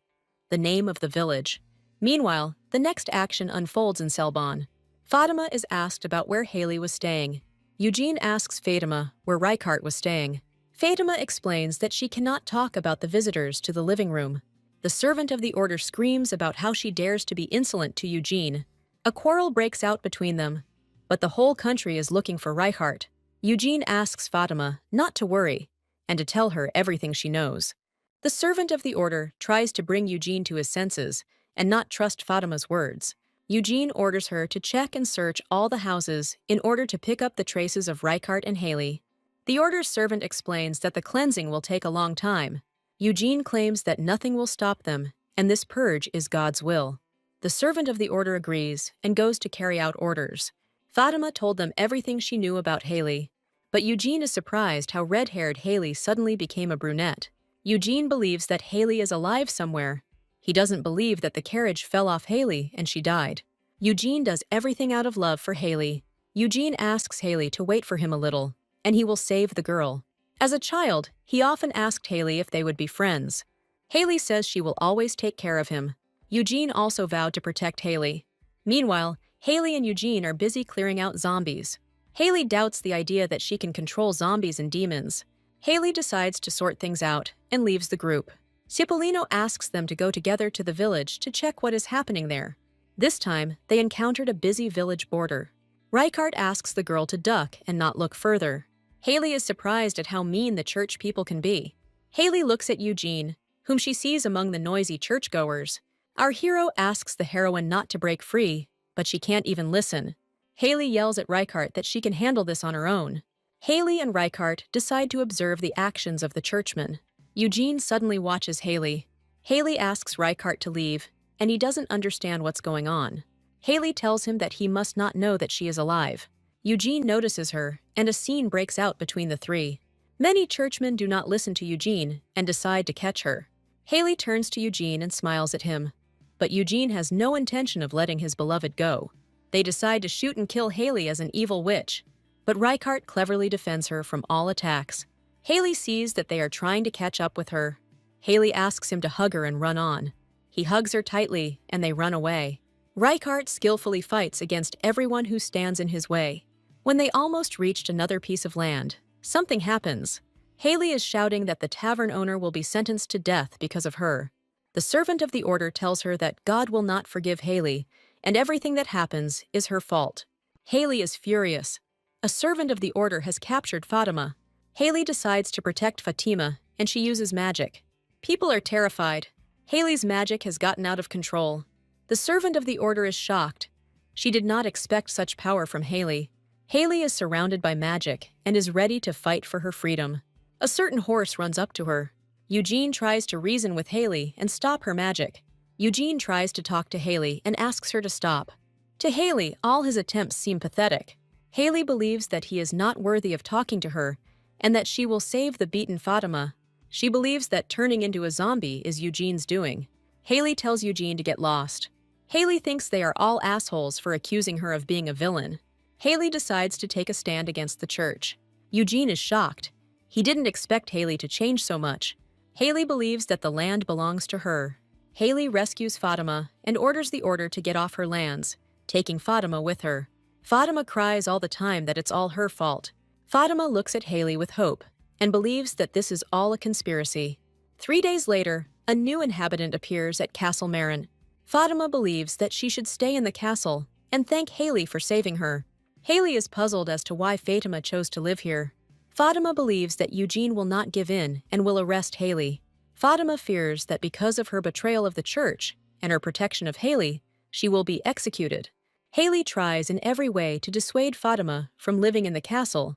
the name of the village. Meanwhile, the next action unfolds in Selbon. Fatima is asked about where Haley was staying. Eugene asks Fatima where Reichardt was staying. Fatima explains that she cannot talk about the visitors to the living room. The servant of the order screams about how she dares to be insolent to Eugene. A quarrel breaks out between them, but the whole country is looking for Reichardt. Eugene asks Fatima not to worry and to tell her everything she knows. The servant of the order tries to bring Eugene to his senses and not trust Fatima's words. Eugene orders her to check and search all the houses in order to pick up the traces of Reichardt and Haley. The order's servant explains that the cleansing will take a long time. Eugene claims that nothing will stop them, and this purge is God's will. The servant of the order agrees and goes to carry out orders. Fatima told them everything she knew about Haley, but Eugene is surprised how red-haired Haley suddenly became a brunette. Eugene believes that Haley is alive somewhere. He doesn't believe that the carriage fell off Haley and she died. Eugene does everything out of love for Haley. Eugene asks Haley to wait for him a little, and he will save the girl. As a child, he often asked Haley if they would be friends. Haley says she will always take care of him. Eugene also vowed to protect Haley. Meanwhile, Haley and Eugene are busy clearing out zombies. Haley doubts the idea that she can control zombies and demons. Haley decides to sort things out and leaves the group. Cipollino asks them to go together to the village to check what is happening there. This time, they encountered a busy village border. Reichardt asks the girl to duck and not look further. Haley is surprised at how mean the church people can be. Haley looks at Eugene, whom she sees among the noisy churchgoers. Our hero asks the heroine not to break free, but she can't even listen. Haley yells at Reichardt that she can handle this on her own. Haley and Reichardt decide to observe the actions of the churchman. Eugene suddenly watches Haley. Haley asks Reichardt to leave, and he doesn't understand what's going on. Haley tells him that he must not know that she is alive. Eugene notices her, and a scene breaks out between the three. Many churchmen do not listen to Eugene and decide to catch her. Haley turns to Eugene and smiles at him, but Eugene has no intention of letting his beloved go. They decide to shoot and kill Haley as an evil witch, but Reichardt cleverly defends her from all attacks. Haley sees that they are trying to catch up with her. Haley asks him to hug her and run on. He hugs her tightly, and they run away. Reichardt skillfully fights against everyone who stands in his way. When they almost reached another piece of land, something happens. Haley is shouting that the tavern owner will be sentenced to death because of her. The servant of the order tells her that God will not forgive Haley, and everything that happens is her fault. Haley is furious. A servant of the order has captured Fatima. Haley decides to protect Fatima, and she uses magic. People are terrified. Haley's magic has gotten out of control. The servant of the order is shocked. She did not expect such power from Haley. Haley is surrounded by magic and is ready to fight for her freedom. A certain horse runs up to her. Eugene tries to reason with Haley and stop her magic. Eugene tries to talk to Haley and asks her to stop. To Haley, all his attempts seem pathetic. Haley believes that he is not worthy of talking to her and that she will save the beaten Fatima. She believes that turning into a zombie is Eugene's doing. Haley tells Eugene to get lost. Haley thinks they are all assholes for accusing her of being a villain. Haley decides to take a stand against the church. Eugene is shocked. He didn't expect Haley to change so much. Haley believes that the land belongs to her. Haley rescues Fatima and orders the order to get off her lands, taking Fatima with her. Fatima cries all the time that it's all her fault. Fatima looks at Haley with hope and believes that this is all a conspiracy. 3 days later, a new inhabitant appears at Castle Marin. Fatima believes that she should stay in the castle and thank Haley for saving her. Haley is puzzled as to why Fatima chose to live here. Fatima believes that Eugene will not give in and will arrest Haley. Fatima fears that because of her betrayal of the church and her protection of Haley, she will be executed. Haley tries in every way to dissuade Fatima from living in the castle,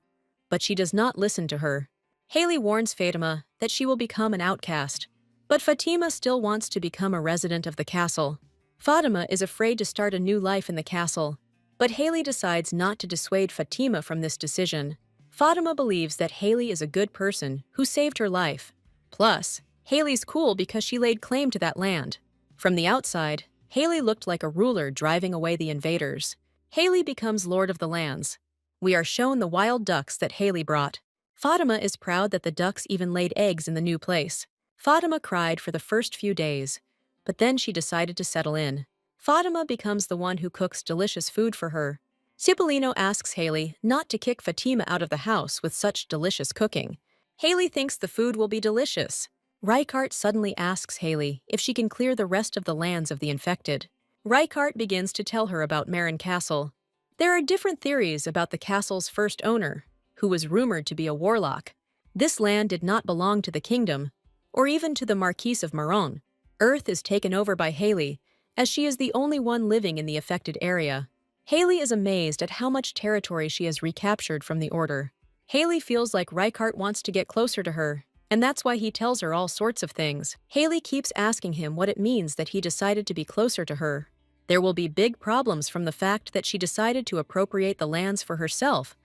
but she does not listen to her. Haley warns Fatima that she will become an outcast, but Fatima still wants to become a resident of the castle. Fatima is afraid to start a new life in the castle, but Haley decides not to dissuade Fatima from this decision. Fatima believes that Haley is a good person who saved her life. Plus, Haley's cool because she laid claim to that land. From the outside, Haley looked like a ruler driving away the invaders. Haley becomes lord of the lands. We are shown the wild ducks that Haley brought. Fatima is proud that the ducks even laid eggs in the new place. Fatima cried for the first few days. but then she decided to settle in. Fatima becomes the one who cooks delicious food for her. Cipollino asks Haley not to kick Fatima out of the house with such delicious cooking. Haley thinks the food will be delicious. Reichardt suddenly asks Haley if she can clear the rest of the lands of the infected. Reichardt begins to tell her about Marin Castle. There are different theories about the castle's first owner, who was rumored to be a warlock. This land did not belong to the kingdom, or even to the Marquise of Maron. Earth is taken over by Haley, as she is the only one living in the affected area. Haley is amazed at how much territory she has recaptured from the Order. Haley feels like Reichardt wants to get closer to her, and that's why he tells her all sorts of things. Haley keeps asking him what it means that he decided to be closer to her. There will be big problems from the fact that she decided to appropriate the lands for herself,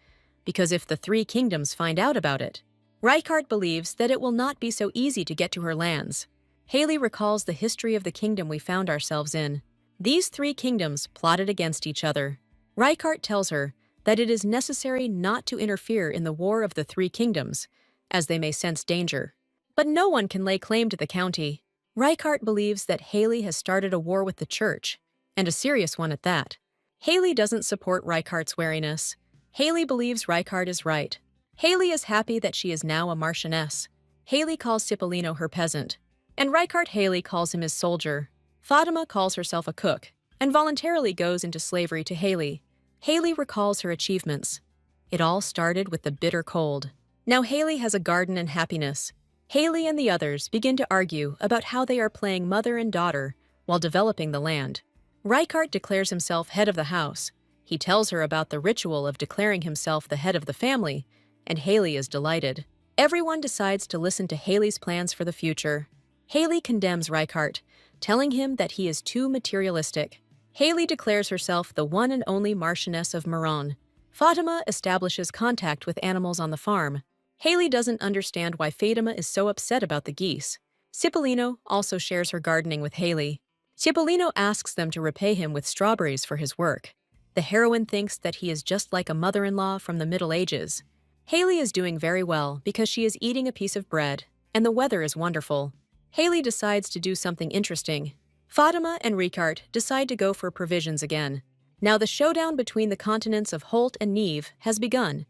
because if the three kingdoms find out about it, Reichardt believes that it will not be so easy to get to her lands. Haley recalls the history of the kingdom we found ourselves in. These three kingdoms plotted against each other. Reichardt tells her that it is necessary not to interfere in the war of the three kingdoms, as they may sense danger. But no one can lay claim to the county. Reichardt believes that Haley has started a war with the church, and a serious one at that. Haley doesn't support Reichardt's wariness. Haley believes Reichardt is right. Haley is happy that she is now a marchioness. Haley calls Cipollino her peasant, and Reichardt Haley calls him his soldier. Fatima calls herself a cook, and voluntarily goes into slavery to Haley. Haley recalls her achievements. It all started with the bitter cold. Now Haley has a garden and happiness. Haley and the others begin to argue about how they are playing mother and daughter while developing the land. Reichardt declares himself head of the house. He tells her about the ritual of declaring himself the head of the family, and Haley is delighted. Everyone decides to listen to Haley's plans for the future. Haley condemns Reichardt, telling him that he is too materialistic. Haley declares herself the one and only Marchioness of Maron. Fatima establishes contact with animals on the farm. Haley doesn't understand why Fatima is so upset about the geese. Cipollino also shares her gardening with Haley. Cipollino asks them to repay him with strawberries for his work. The heroine thinks that he is just like a mother-in-law from the Middle Ages. Haley is doing very well because she is eating a piece of bread, and the weather is wonderful. Haley decides to do something interesting. Fatima and Reichardt decide to go for provisions again. Now the showdown between the continents of Holt and Neve has begun,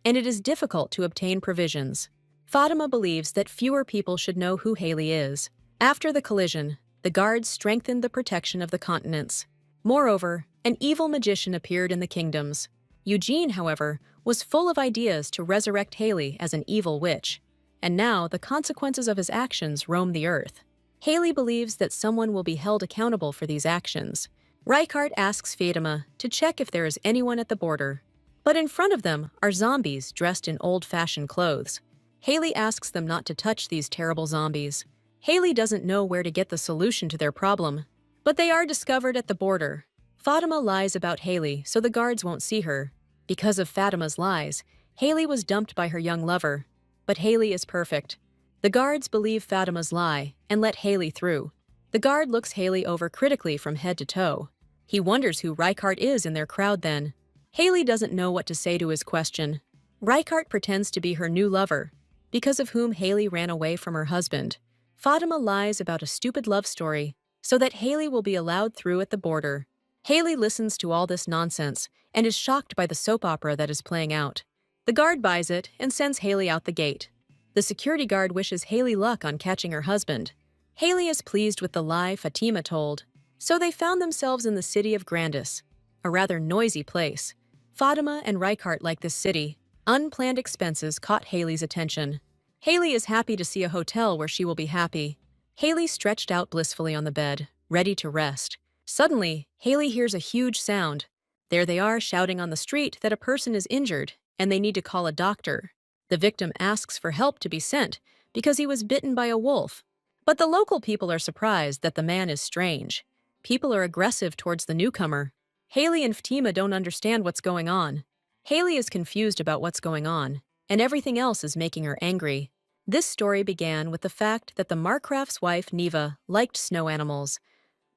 and it is difficult to obtain provisions. Fatima believes that fewer people should know who Haley is. After the collision, the guards strengthened the protection of the continents. Moreover, an evil magician appeared in the kingdoms. Eugene, however, was full of ideas to resurrect Haley as an evil witch, and now the consequences of his actions roam the earth. Haley believes that someone will be held accountable for these actions. Reichardt asks Fatima to check if there is anyone at the border, but in front of them are zombies dressed in old-fashioned clothes. Haley asks them not to touch these terrible zombies. Haley doesn't know where to get the solution to their problem, but they are discovered at the border. Fatima lies about Haley so the guards won't see her. Because of Fatima's lies, Haley was dumped by her young lover, but Haley is perfect. The guards believe Fatima's lie and let Haley through. The guard looks Haley over critically from head to toe. He wonders who Reichardt is in their crowd then. Haley doesn't know what to say to his question. Reichardt pretends to be her new lover, because of whom Haley ran away from her husband. Fatima lies about a stupid love story so that Haley will be allowed through at the border. Haley listens to all this nonsense and is shocked by the soap opera that is playing out. The guard buys it and sends Haley out the gate. The security guard wishes Haley luck on catching her husband. Haley is pleased with the lie Fatima told, so they found themselves in the city of Grandis, a rather noisy place. Fatima and Reichardt like this city. Unplanned expenses caught Haley's attention. Haley is happy to see a hotel where she will be happy. Haley stretched out blissfully on the bed, ready to rest. Suddenly, Haley hears a huge sound. There they are shouting on the street that a person is injured and they need to call a doctor. The victim asks for help to be sent because he was bitten by a wolf. But the local people are surprised that the man is strange. People are aggressive towards the newcomer. Haley and Fatima don't understand what's going on. Haley is confused about what's going on, and everything else is making her angry. This story began with the fact that the Markgraf's wife, Neva, liked snow animals.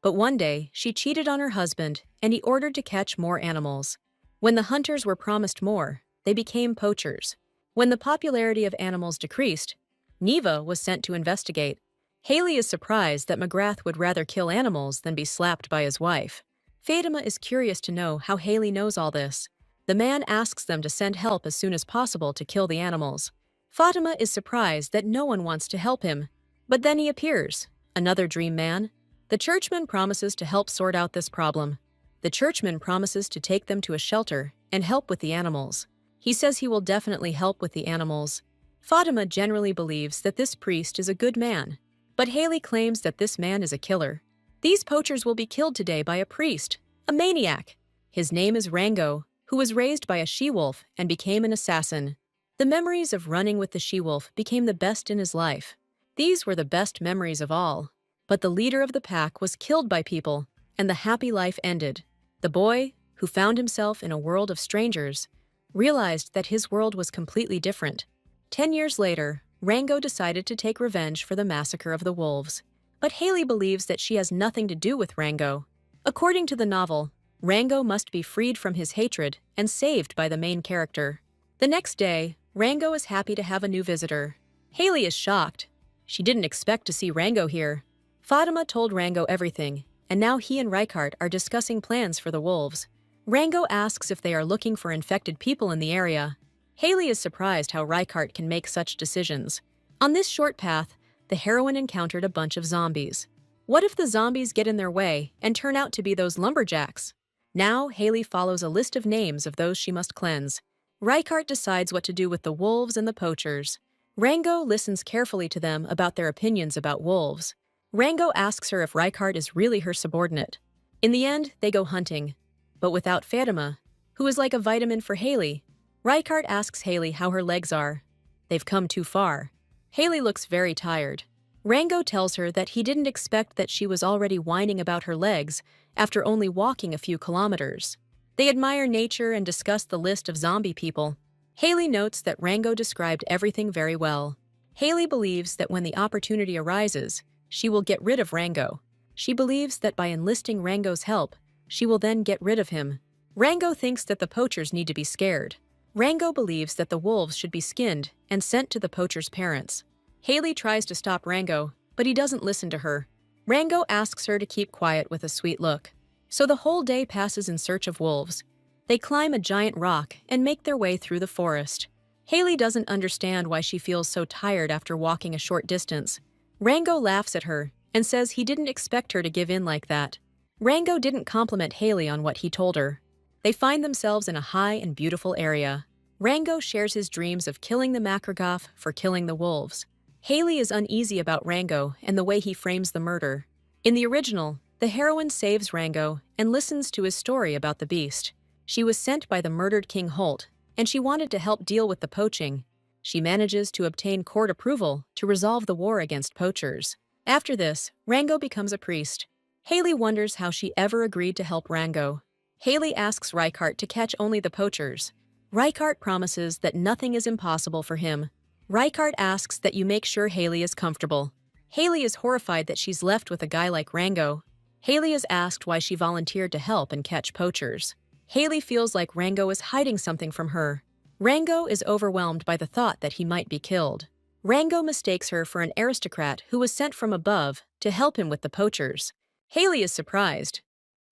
But one day, she cheated on her husband, and he ordered to catch more animals. When the hunters were promised more, they became poachers. When the popularity of animals decreased, Neva was sent to investigate. Haley is surprised that McGrath would rather kill animals than be slapped by his wife. Fatima is curious to know how Haley knows all this. The man asks them to send help as soon as possible to kill the animals. Fatima is surprised that no one wants to help him. But then he appears, another dream man. The churchman promises to help sort out this problem. The churchman promises to take them to a shelter and help with the animals. He says he will definitely help with the animals. Fatima generally believes that this priest is a good man, but Haley claims that this man is a killer. These poachers will be killed today by a priest, a maniac. His name is Rango, who was raised by a she-wolf and became an assassin. The memories of running with the she-wolf became the best in his life. These were the best memories of all. But the leader of the pack was killed by people, and the happy life ended. The boy, who found himself in a world of strangers, realized that his world was completely different. 10 years later, Rango decided to take revenge for the massacre of the wolves. But Haley believes that she has nothing to do with Rango. According to the novel, Rango must be freed from his hatred and saved by the main character. The next day, Rango is happy to have a new visitor. Haley is shocked. She didn't expect to see Rango here. Fatima told Rango everything, and now he and Reichardt are discussing plans for the wolves. Rango asks if they are looking for infected people in the area. Haley is surprised how Reichardt can make such decisions. On this short path, the heroine encountered a bunch of zombies. What if the zombies get in their way and turn out to be those lumberjacks? Now, Haley follows a list of names of those she must cleanse. Reichardt decides what to do with the wolves and the poachers. Rango listens carefully to them about their opinions about wolves. Rango asks her if Reichardt is really her subordinate. In the end, they go hunting. But without Fatima, who is like a vitamin for Haley. Reichardt asks Haley how her legs are. They've come too far. Haley looks very tired. Rango tells her that he didn't expect that she was already whining about her legs after only walking a few kilometers. They admire nature and discuss the list of zombie people. Haley notes that Rango described everything very well. Haley believes that when the opportunity arises, she will get rid of Rango. She believes that by enlisting Rango's help, she will then get rid of him. Rango thinks that the poachers need to be scared. Rango believes that the wolves should be skinned and sent to the poachers' parents. Haley tries to stop Rango, but he doesn't listen to her. Rango asks her to keep quiet with a sweet look. So the whole day passes in search of wolves. They climb a giant rock and make their way through the forest. Haley doesn't understand why she feels so tired after walking a short distance. Rango laughs at her and says he didn't expect her to give in like that. Rango didn't compliment Haley on what he told her. They find themselves in a high and beautiful area. Rango shares his dreams of killing the Makragov for killing the wolves. Haley is uneasy about Rango and the way he frames the murder. In the original, the heroine saves Rango and listens to his story about the beast. She was sent by the murdered King Holt, and she wanted to help deal with the poaching. She manages to obtain court approval to resolve the war against poachers. After this, Rango becomes a priest. Haley wonders how she ever agreed to help Rango. Haley asks Reichardt to catch only the poachers. Reichardt promises that nothing is impossible for him. Reichardt asks that you make sure Haley is comfortable. Haley is horrified that she's left with a guy like Rango. Haley is asked why she volunteered to help and catch poachers. Haley feels like Rango is hiding something from her. Rango is overwhelmed by the thought that he might be killed. Rango mistakes her for an aristocrat who was sent from above to help him with the poachers. Haley is surprised.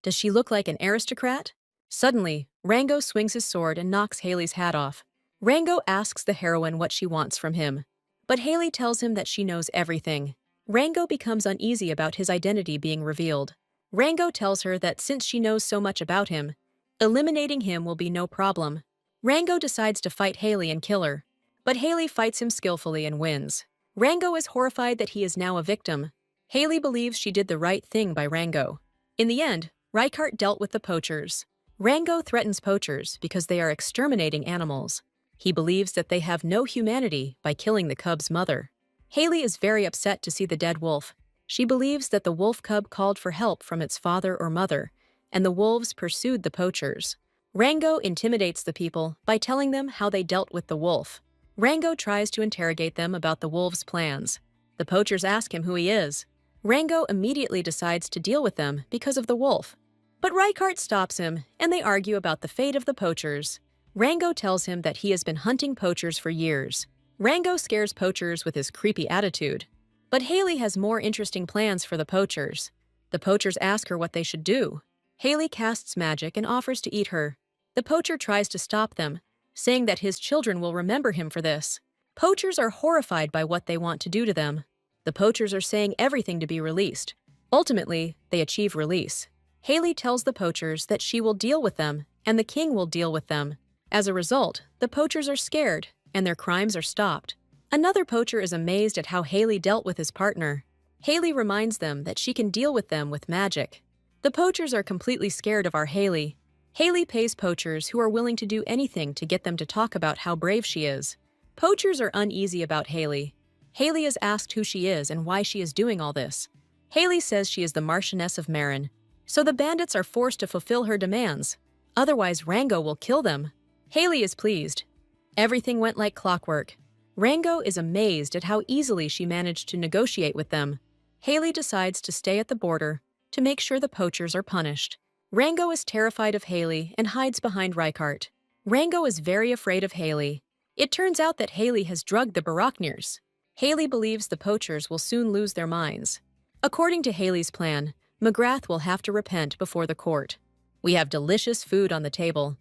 Does she look like an aristocrat? Suddenly, Rango swings his sword and knocks Haley's hat off. Rango asks the heroine what she wants from him. But Haley tells him that she knows everything. Rango becomes uneasy about his identity being revealed. Rango tells her that since she knows so much about him, eliminating him will be no problem. Rango decides to fight Haley and kill her. But Haley fights him skillfully and wins. Rango is horrified that he is now a victim. Haley believes she did the right thing by Rango. In the end, Reichardt dealt with the poachers. Rango threatens poachers because they are exterminating animals. He believes that they have no humanity by killing the cub's mother. Haley is very upset to see the dead wolf. She believes that the wolf cub called for help from its father or mother, and the wolves pursued the poachers. Rango intimidates the people by telling them how they dealt with the wolf. Rango tries to interrogate them about the wolves' plans. The poachers ask him who he is. Rango immediately decides to deal with them because of the wolf. But Reichardt stops him, and they argue about the fate of the poachers. Rango tells him that he has been hunting poachers for years. Rango scares poachers with his creepy attitude. But Haley has more interesting plans for the poachers. The poachers ask her what they should do. Haley casts magic and offers to eat her. The poacher tries to stop them, saying that his children will remember him for this. Poachers are horrified by what they want to do to them. The poachers are saying everything to be released. Ultimately, they achieve release. Haley tells the poachers that she will deal with them, and the king will deal with them. As a result, the poachers are scared, and their crimes are stopped. Another poacher is amazed at how Haley dealt with his partner. Haley reminds them that she can deal with them with magic. The poachers are completely scared of our Haley. Haley pays poachers who are willing to do anything to get them to talk about how brave she is. Poachers are uneasy about Haley. Haley is asked who she is and why she is doing all this. Haley says she is the Marchioness of Marin, so the bandits are forced to fulfill her demands. Otherwise, Rango will kill them. Haley is pleased. Everything went like clockwork. Rango is amazed at how easily she managed to negotiate with them. Haley decides to stay at the border to make sure the poachers are punished. Rango is terrified of Haley and hides behind Rykart. Rango is very afraid of Haley. It turns out that Haley has drugged the Baraknirs. Haley believes the poachers will soon lose their minds. According to Haley's plan, McGrath will have to repent before the court. We have delicious food on the table.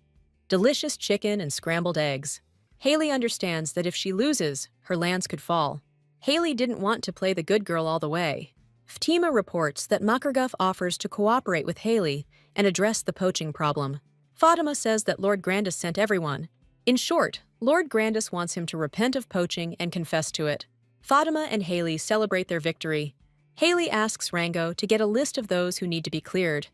Delicious chicken and scrambled eggs. Haley understands that if she loses, her lands could fall. Haley didn't want to play the good girl all the way. Fatima reports that Makarguf offers to cooperate with Haley and address the poaching problem. Fatima says that Lord Grandis sent everyone. In short, Lord Grandis wants him to repent of poaching and confess to it. Fatima and Haley celebrate their victory. Haley asks Rango to get a list of those who need to be cleared.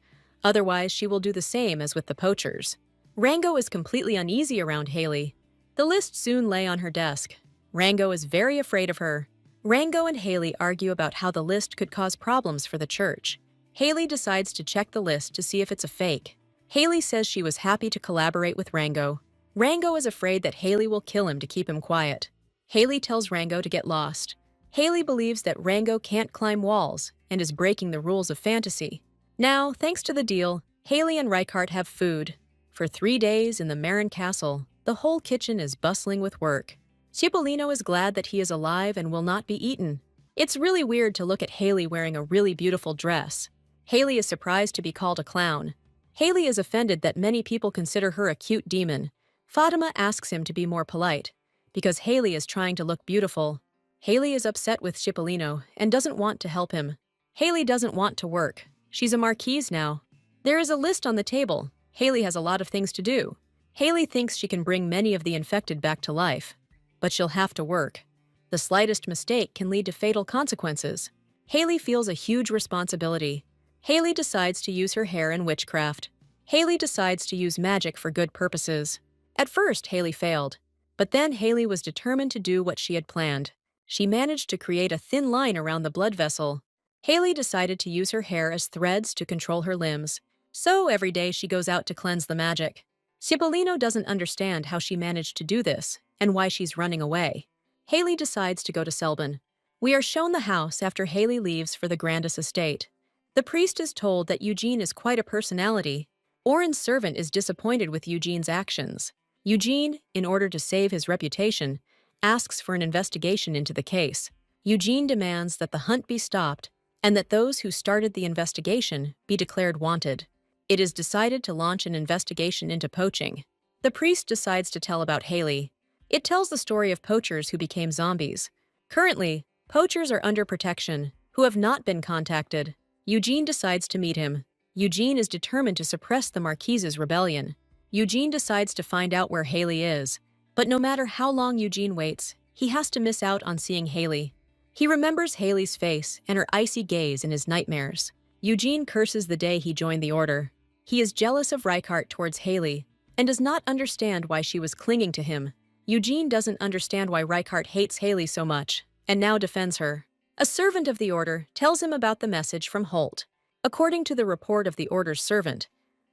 Otherwise, she will do the same as with the poachers. Rango is completely uneasy around Haley. The list soon lay on her desk. Rango is very afraid of her. Rango and Haley argue about how the list could cause problems for the church. Haley decides to check the list to see if it's a fake. Haley says she was happy to collaborate with Rango. Rango is afraid that Haley will kill him to keep him quiet. Haley tells Rango to get lost. Haley believes that Rango can't climb walls and is breaking the rules of fantasy. Now, thanks to the deal, Haley and Rykart have food. For 3 days in the Marin Castle, the whole kitchen is bustling with work. Cipollino is glad that he is alive and will not be eaten. It's really weird to look at Haley wearing a really beautiful dress. Haley is surprised to be called a clown. Haley is offended that many people consider her a cute demon. Fatima asks him to be more polite, because Haley is trying to look beautiful. Haley is upset with Cipollino and doesn't want to help him. Haley doesn't want to work. She's a marquise now. There is a list on the table. Haley has a lot of things to do. Haley thinks she can bring many of the infected back to life, but she'll have to work. The slightest mistake can lead to fatal consequences. Haley feels a huge responsibility. Haley decides to use her hair in witchcraft. Haley decides to use magic for good purposes. At first, Haley failed, but then Haley was determined to do what she had planned. She managed to create a thin line around the blood vessel. Haley decided to use her hair as threads to control her limbs. So every day she goes out to cleanse the magic. Cipollino doesn't understand how she managed to do this and why she's running away. Haley decides to go to Selban. We are shown the house after Haley leaves for the Grandis estate. The priest is told that Eugene is quite a personality. Oren's servant is disappointed with Eugene's actions. Eugene, in order to save his reputation, asks for an investigation into the case. Eugene demands that the hunt be stopped and that those who started the investigation be declared wanted. It is decided to launch an investigation into poaching. The priest decides to tell about Haley. It tells the story of poachers who became zombies. Currently, poachers are under protection, who have not been contacted. Eugene decides to meet him. Eugene is determined to suppress the Marquise's rebellion. Eugene decides to find out where Haley is. But no matter how long Eugene waits, he has to miss out on seeing Haley. He remembers Haley's face and her icy gaze in his nightmares. Eugene curses the day he joined the order. He is jealous of Rykart towards Haley and does not understand why she was clinging to him. Eugene doesn't understand why Rykart hates Haley so much and now defends her. A servant of the order tells him about the message from Holt. According to the report of the order's servant,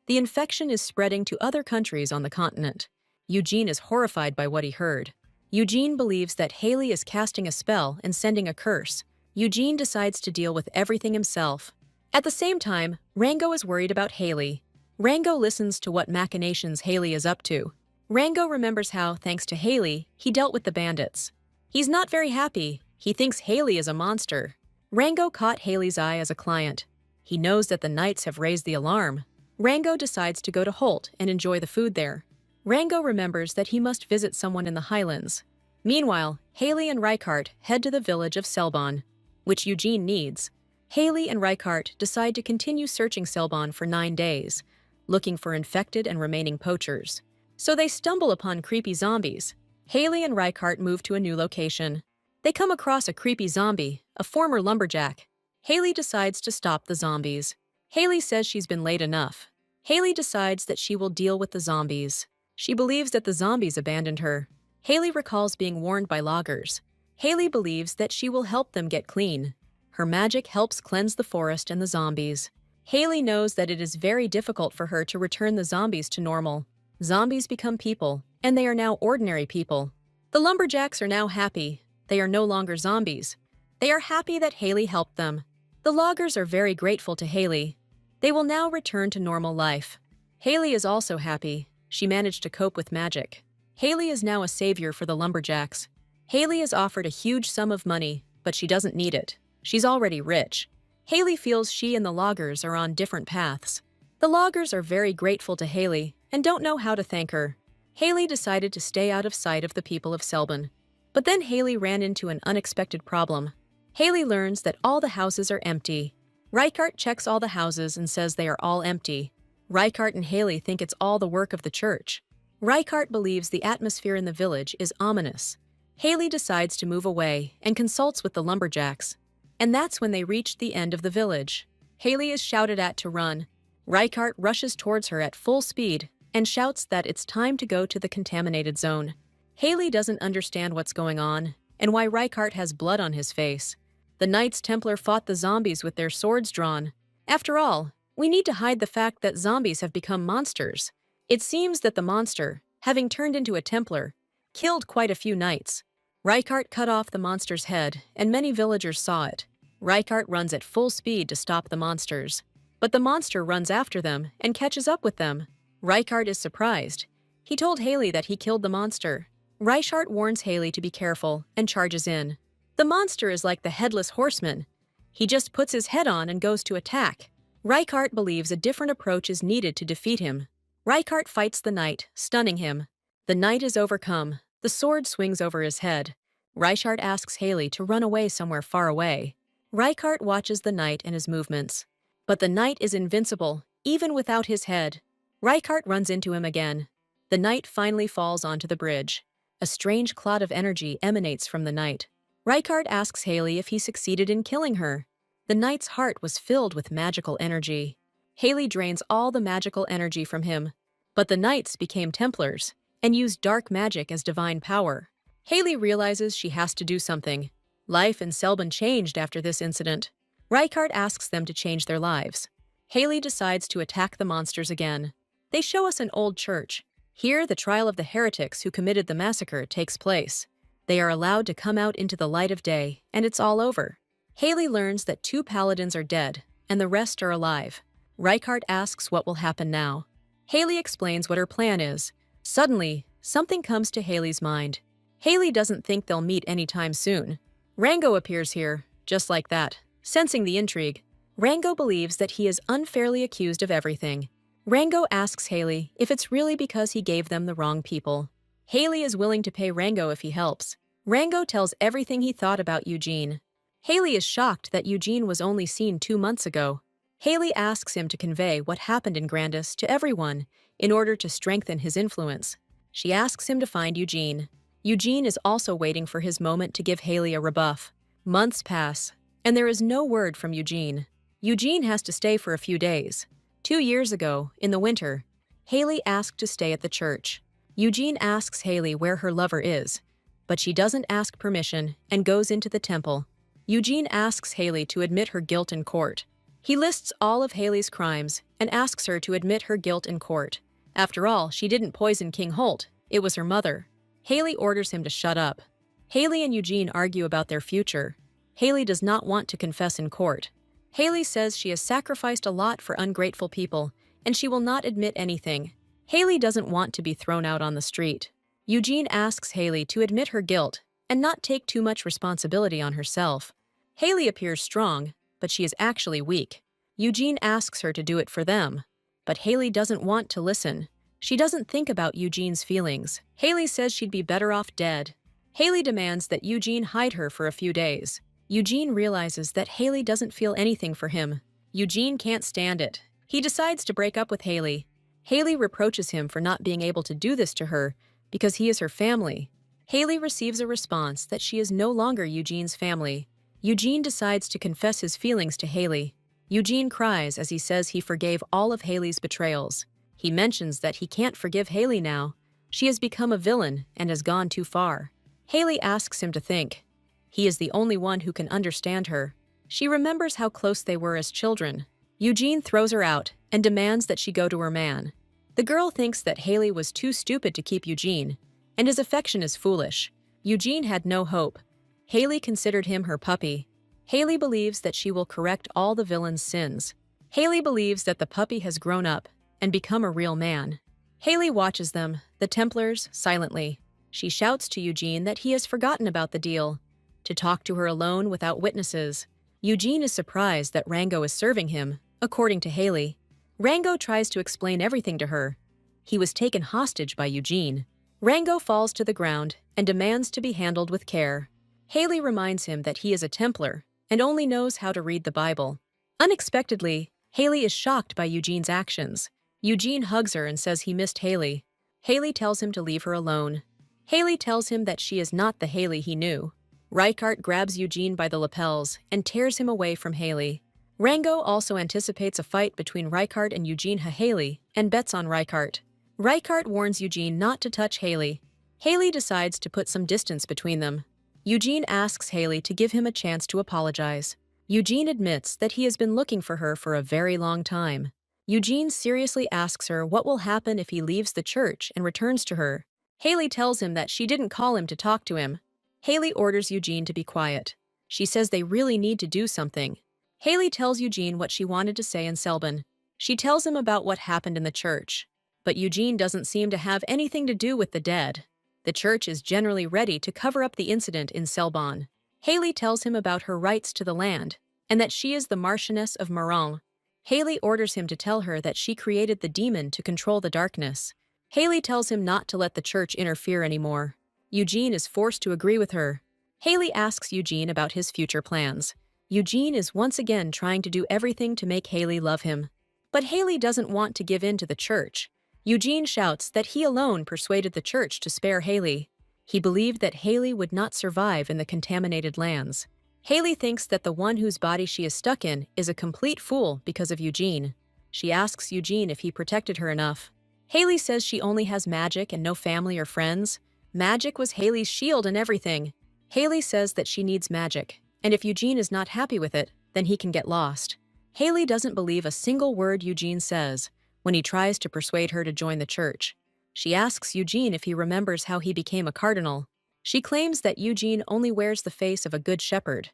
the infection is spreading to other countries on the continent. Eugene is horrified by what he heard. Eugene believes that Haley is casting a spell and sending a curse. Eugene decides to deal with everything himself. At the same time, Rango is worried about Haley. Rango listens to what machinations Haley is up to. Rango remembers how, thanks to Haley, he dealt with the bandits. He's not very happy. He thinks Haley is a monster. Rango caught Haley's eye as a client. He knows that the knights have raised the alarm. Rango decides to go to Holt and enjoy the food there. Rango remembers that he must visit someone in the Highlands. Meanwhile, Haley and Reichardt head to the village of Selbon, which Eugene needs. Haley and Reichardt decide to continue searching Selbon for 9 days, looking for infected and remaining poachers. So they stumble upon creepy zombies. Haley and Reichardt move to a new location. They come across a creepy zombie, a former lumberjack. Haley decides to stop the zombies. Haley says she's been late enough. Haley decides that she will deal with the zombies. She believes that the zombies abandoned her. Haley recalls being warned by loggers. Haley believes that she will help them get clean. Her magic helps cleanse the forest and the zombies. Haley knows that it is very difficult for her to return the zombies to normal. Zombies become people, and they are now ordinary people. The lumberjacks are now happy. They are no longer zombies. They are happy that Haley helped them. The loggers are very grateful to Haley. They will now return to normal life. Haley is also happy. She managed to cope with magic. Haley is now a savior for the lumberjacks. Haley is offered a huge sum of money, but she doesn't need it. She's already rich. Haley feels she and the loggers are on different paths. The loggers are very grateful to Haley and don't know how to thank her. Haley decided to stay out of sight of the people of Selbon. But then Haley ran into an unexpected problem. Haley learns that all the houses are empty. Reichardt checks all the houses and says they are all empty. Reichardt and Haley think it's all the work of the church. Reichardt believes the atmosphere in the village is ominous. Haley decides to move away and consults with the lumberjacks. And that's when they reach the end of the village. Haley is shouted at to run. Reichardt rushes towards her at full speed and shouts that it's time to go to the contaminated zone. Haley doesn't understand what's going on and why Reichardt has blood on his face. The Knights Templar fought the zombies with their swords drawn. After all, we need to hide the fact that zombies have become monsters. It seems that the monster, having turned into a Templar, killed quite a few knights. Reichardt cut off the monster's head, and many villagers saw it. Reichardt runs at full speed to stop the monsters. But the monster runs after them and catches up with them. Reichardt is surprised. He told Haley that he killed the monster. Reichardt warns Haley to be careful and charges in. The monster is like the headless horseman. He just puts his head on and goes to attack. Reichardt believes a different approach is needed to defeat him. Reichardt fights the knight, stunning him. The knight is overcome. The sword swings over his head. Reichardt asks Haley to run away somewhere far away. Reichardt watches the knight and his movements. But the knight is invincible, even without his head. Reichardt runs into him again. The knight finally falls onto the bridge. A strange cloud of energy emanates from the knight. Reichardt asks Haley if he succeeded in killing her. The knight's heart was filled with magical energy. Haley drains all the magical energy from him. But the knights became Templars and used dark magic as divine power. Haley realizes she has to do something. Life in Selbon changed after this incident. Reichardt asks them to change their lives. Haley decides to attack the monsters again. They show us an old church. Here, the trial of the heretics who committed the massacre takes place. They are allowed to come out into the light of day, and it's all over. Haley learns that 2 paladins are dead, and the rest are alive. Reichardt asks what will happen now. Haley explains what her plan is. Suddenly, something comes to Haley's mind. Haley doesn't think they'll meet anytime soon. Rango appears here, just like that, sensing the intrigue. Rango believes that he is unfairly accused of everything. Rango asks Haley if it's really because he gave them the wrong people. Haley is willing to pay Rango if he helps. Rango tells everything he thought about Eugene. Haley is shocked that Eugene was only seen 2 months ago. Haley asks him to convey what happened in Grandis to everyone in order to strengthen his influence. She asks him to find Eugene. Eugene is also waiting for his moment to give Haley a rebuff. Months pass, and there is no word from Eugene. Eugene has to stay for a few days. 2 years ago, in the winter, Haley asked to stay at the church. Eugene asks Haley where her lover is, but she doesn't ask permission and goes into the temple. Eugene asks Haley to admit her guilt in court. He lists all of Haley's crimes and asks her to admit her guilt in court. After all, she didn't poison King Holt. It was her mother. Haley orders him to shut up. Haley and Eugene argue about their future. Haley does not want to confess in court. Haley says she has sacrificed a lot for ungrateful people, and she will not admit anything. Haley doesn't want to be thrown out on the street. Eugene asks Haley to admit her guilt, and not take too much responsibility on herself. Haley appears strong, but she is actually weak. Eugene asks her to do it for them, but Haley doesn't want to listen. She doesn't think about Eugene's feelings. Haley says she'd be better off dead. Haley demands that Eugene hide her for a few days. Eugene realizes that Haley doesn't feel anything for him. Eugene can't stand it. He decides to break up with Haley. Haley reproaches him for not being able to do this to her because he is her family. Haley receives a response that she is no longer Eugene's family. Eugene decides to confess his feelings to Haley. Eugene cries as he says he forgave all of Haley's betrayals. He mentions that he can't forgive Haley now. She has become a villain and has gone too far. Haley asks him to think. He is the only one who can understand her. She remembers how close they were as children. Eugene throws her out and demands that she go to her man. The girl thinks that Haley was too stupid to keep Eugene, and his affection is foolish. Eugene had no hope. Haley considered him her puppy. Haley believes that she will correct all the villain's sins. Haley believes that the puppy has grown up and become a real man. Haley watches them, the Templars, silently. She shouts to Eugene that he has forgotten about the deal, to talk to her alone without witnesses. Eugene is surprised that Rango is serving him, according to Haley. Rango tries to explain everything to her. He was taken hostage by Eugene. Rango falls to the ground and demands to be handled with care. Haley reminds him that he is a Templar and only knows how to read the Bible. Unexpectedly, Haley is shocked by Eugene's actions. Eugene hugs her and says he missed Haley. Haley tells him to leave her alone. Haley tells him that she is not the Haley he knew. Reichardt grabs Eugene by the lapels and tears him away from Haley. Rango also anticipates a fight between Reichardt and Eugene Haley and bets on Reichardt. Reichardt warns Eugene not to touch Haley. Haley decides to put some distance between them. Eugene asks Haley to give him a chance to apologize. Eugene admits that he has been looking for her for a very long time. Eugene seriously asks her what will happen if he leaves the church and returns to her. Haley tells him that she didn't call him to talk to him. Haley orders Eugene to be quiet. She says they really need to do something. Haley tells Eugene what she wanted to say in Selban. She tells him about what happened in the church. But Eugene doesn't seem to have anything to do with the dead. The church is generally ready to cover up the incident in Selban. Haley tells him about her rights to the land, and that she is the Marchioness of Marang. Haley orders him to tell her that she created the demon to control the darkness. Haley tells him not to let the church interfere anymore. Eugene is forced to agree with her. Haley asks Eugene about his future plans. Eugene is once again trying to do everything to make Haley love him. But Haley doesn't want to give in to the church. Eugene shouts that he alone persuaded the church to spare Haley. He believed that Haley would not survive in the contaminated lands. Haley thinks that the one whose body she is stuck in is a complete fool because of Eugene. She asks Eugene if he protected her enough. Haley says she only has magic and no family or friends. Magic was Haley's shield and everything. Haley says that she needs magic, and if Eugene is not happy with it, then he can get lost. Haley doesn't believe a single word Eugene says when he tries to persuade her to join the church. She asks Eugene if he remembers how he became a cardinal. She claims that Eugene only wears the face of a good shepherd.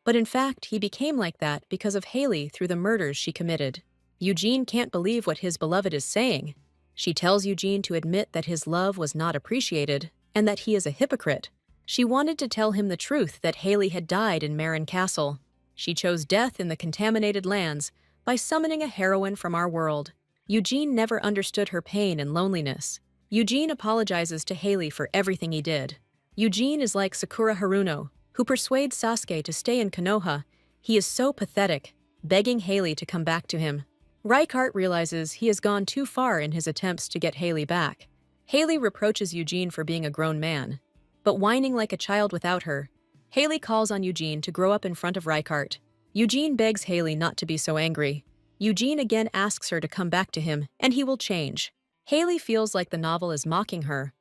But in fact, he became like that because of Haley through the murders she committed. Eugene can't believe what his beloved is saying. She tells Eugene to admit that his love was not appreciated and that he is a hypocrite. She wanted to tell him the truth that Haley had died in Marin Castle. She chose death in the contaminated lands by summoning a heroine from our world. Eugene never understood her pain and loneliness. Eugene apologizes to Haley for everything he did. Eugene is like Sakura Haruno, who persuades Sasuke to stay in Konoha. He is so pathetic, begging Haley to come back to him. Reichardt realizes he has gone too far in his attempts to get Haley back. Haley reproaches Eugene for being a grown man, but whining like a child without her. Haley calls on Eugene to grow up in front of Reichardt. Eugene begs Haley not to be so angry. Eugene again asks her to come back to him, and he will change. Haley feels like the novel is mocking her.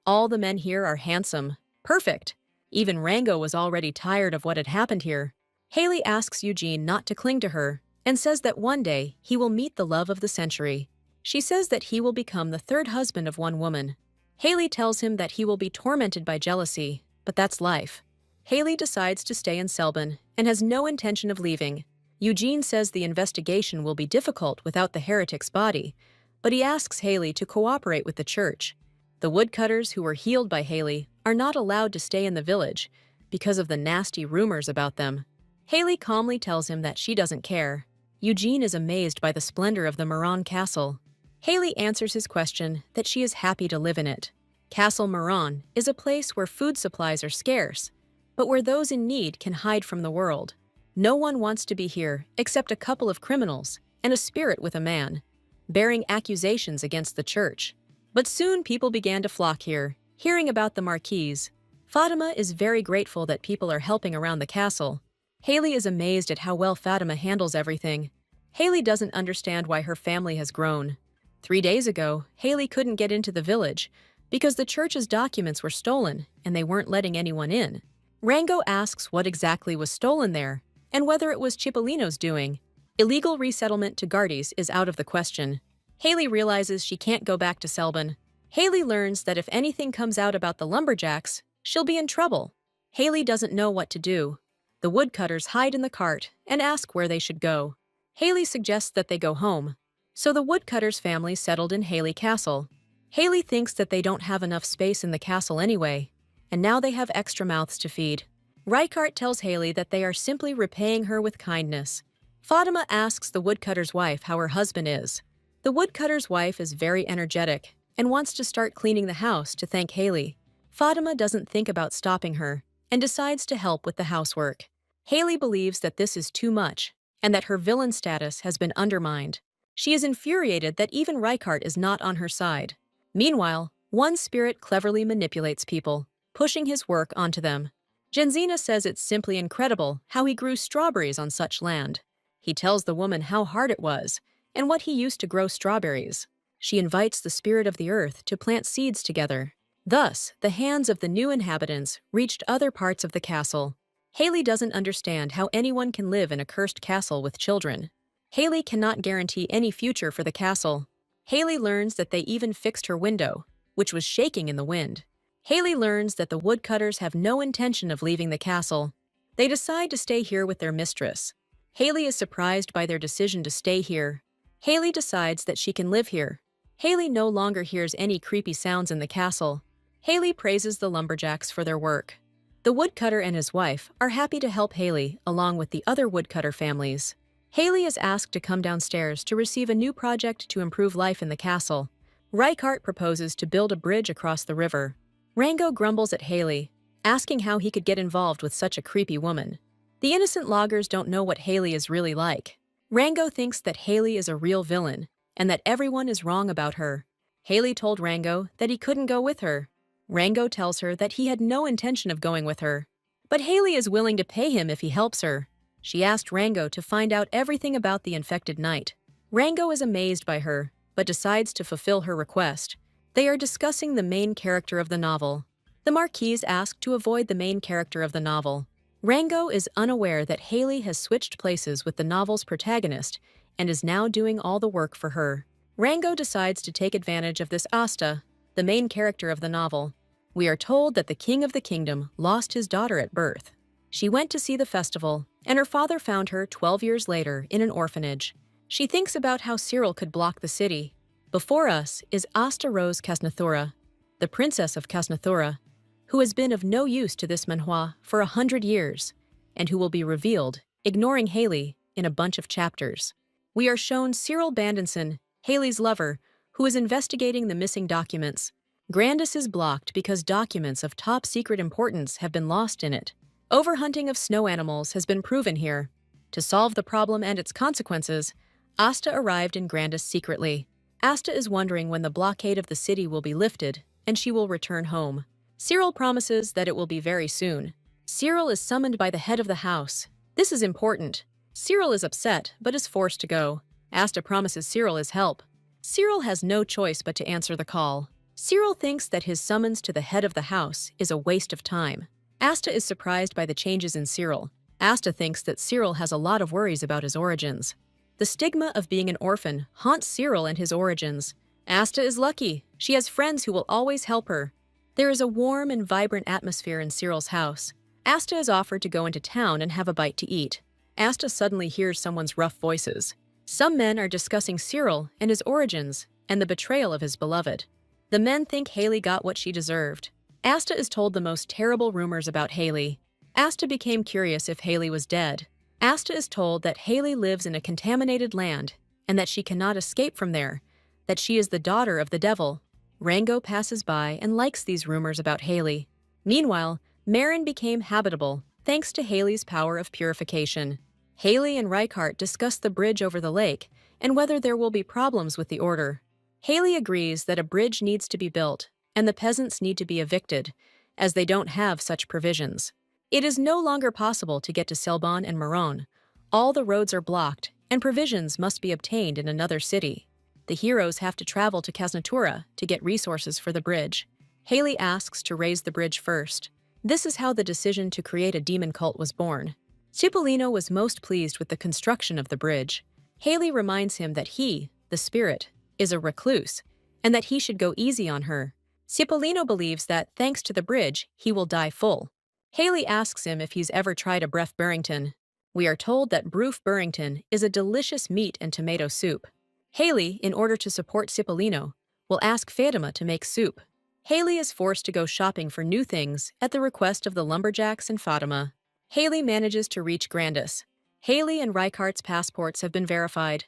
All the men here are handsome, perfect. Even Rango was already tired of what had happened here. Haley asks Eugene not to cling to her, and says that one day he will meet the love of the century. She says that he will become the third husband of one woman. Haley tells him that he will be tormented by jealousy, but that's life. Haley decides to stay in Selban and has no intention of leaving. Eugene says the investigation will be difficult without the heretic's body, but he asks Haley to cooperate with the church. The woodcutters who were healed by Haley are not allowed to stay in the village because of the nasty rumors about them. Haley calmly tells him that she doesn't care. Eugene is amazed by the splendor of the Moran castle. Haley answers his question that she is happy to live in it. Castle Moran is a place where food supplies are scarce, but where those in need can hide from the world. No one wants to be here except a couple of criminals and a spirit with a man, bearing accusations against the church. But soon people began to flock here, hearing about the Marquise. Fatima is very grateful that people are helping around the castle. Haley is amazed at how well Fatima handles everything. Haley doesn't understand why her family has grown. 3 days ago, Haley couldn't get into the village because the church's documents were stolen and they weren't letting anyone in. Rango asks what exactly was stolen there and whether it was Cipollino's doing. Illegal resettlement to Gardes is out of the question. Haley realizes she can't go back to Selban. Haley learns that if anything comes out about the lumberjacks, she'll be in trouble. Haley doesn't know what to do. The woodcutters hide in the cart and ask where they should go. Haley suggests that they go home. So the woodcutters' family settled in Haley Castle. Haley thinks that they don't have enough space in the castle anyway, and now they have extra mouths to feed. Reichardt tells Haley that they are simply repaying her with kindness. Fatima asks the woodcutter's wife how her husband is. The woodcutter's wife is very energetic and wants to start cleaning the house to thank Haley. Fatima doesn't think about stopping her and decides to help with the housework. Haley believes that this is too much and that her villain status has been undermined. She is infuriated that even Reichardt is not on her side. Meanwhile, one spirit cleverly manipulates people, pushing his work onto them. Genzina says it's simply incredible how he grew strawberries on such land. He tells the woman how hard it was and what he used to grow strawberries. She invites the spirit of the earth to plant seeds together. Thus, the hands of the new inhabitants reached other parts of the castle. Haley doesn't understand how anyone can live in a cursed castle with children. Haley cannot guarantee any future for the castle. Haley learns that they even fixed her window, which was shaking in the wind. Haley learns that the woodcutters have no intention of leaving the castle. They decide to stay here with their mistress. Haley is surprised by their decision to stay here. Haley decides that she can live here. Haley no longer hears any creepy sounds in the castle. Haley praises the lumberjacks for their work. The woodcutter and his wife are happy to help Haley along with the other woodcutter families. Haley is asked to come downstairs to receive a new project to improve life in the castle. Reichardt proposes to build a bridge across the river. Rango grumbles at Haley, asking how he could get involved with such a creepy woman. The innocent loggers don't know what Haley is really like. Rango thinks that Haley is a real villain and that everyone is wrong about her. Haley told Rango that he couldn't go with her. Rango tells her that he had no intention of going with her. But Haley is willing to pay him if he helps her. She asked Rango to find out everything about the infected knight. Rango is amazed by her, but decides to fulfill her request. They are discussing the main character of the novel. The Marquise asked to avoid the main character of the novel. Rango is unaware that Haley has switched places with the novel's protagonist and is now doing all the work for her. Rango decides to take advantage of this Asta, the main character of the novel. We are told that the king of the kingdom lost his daughter at birth. She went to see the festival, and her father found her 12 years later in an orphanage. She thinks about how Cyril could block the city. Before us is Asta Rose Casnathura, the princess of Casnathura, who has been of no use to this manhwa for 100 years, and who will be revealed, ignoring Haley, in a bunch of chapters. We are shown Cyril Bandenson, Haley's lover, who is investigating the missing documents. Grandis is blocked because documents of top-secret importance have been lost in it. Overhunting of snow animals has been proven here. To solve the problem and its consequences, Asta arrived in Grandis secretly. Asta is wondering when the blockade of the city will be lifted, and she will return home. Cyril promises that it will be very soon. Cyril is summoned by the head of the house. This is important. Cyril is upset, but is forced to go. Asta promises Cyril his help. Cyril has no choice but to answer the call. Cyril thinks that his summons to the head of the house is a waste of time. Asta is surprised by the changes in Cyril. Asta thinks that Cyril has a lot of worries about his origins. The stigma of being an orphan haunts Cyril and his origins. Asta is lucky. She has friends who will always help her. There is a warm and vibrant atmosphere in Cyril's house. Asta is offered to go into town and have a bite to eat. Asta suddenly hears someone's rough voices. Some men are discussing Cyril and his origins and the betrayal of his beloved. The men think Haley got what she deserved. Asta is told the most terrible rumors about Haley. Asta became curious if Haley was dead. Asta is told that Haley lives in a contaminated land and that she cannot escape from there, that she is the daughter of the devil. Rango passes by and likes these rumors about Haley. Meanwhile, Marin became habitable thanks to Haley's power of purification. Haley and Reichardt discuss the bridge over the lake and whether there will be problems with the order. Haley agrees that a bridge needs to be built and the peasants need to be evicted, as they don't have such provisions. It is no longer possible to get to Selbon and Maron. All the roads are blocked, and provisions must be obtained in another city. The heroes have to travel to Casnatura to get resources for the bridge. Haley asks to raise the bridge first. This is how the decision to create a demon cult was born. Cipollino was most pleased with the construction of the bridge. Haley reminds him that he, the spirit, is a recluse, and that he should go easy on her. Cipollino believes that, thanks to the bridge, he will die full. Haley asks him if he's ever tried a Bref Burrington. We are told that Broof Burrington is a delicious meat and tomato soup. Haley, in order to support Cipollino, will ask Fatima to make soup. Haley is forced to go shopping for new things at the request of the lumberjacks and Fatima. Haley manages to reach Grandis. Haley and Reichardt's passports have been verified.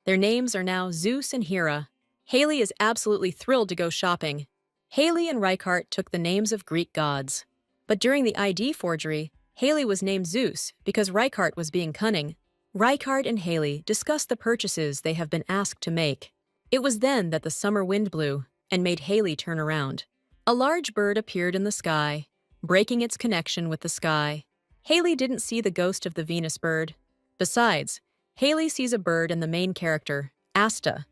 Their names are now Zeus and Hera. Haley is absolutely thrilled to go shopping. Haley and Reichardt took the names of Greek gods. But during the ID forgery, Haley was named Zeus because Reichardt was being cunning. Reichardt and Haley discussed the purchases they have been asked to make. It was then that the summer wind blew and made Haley turn around. A large bird appeared in the sky, breaking its connection with the sky. Haley didn't see the ghost of the Venus bird. Besides, Haley sees a bird in the main character, Asta.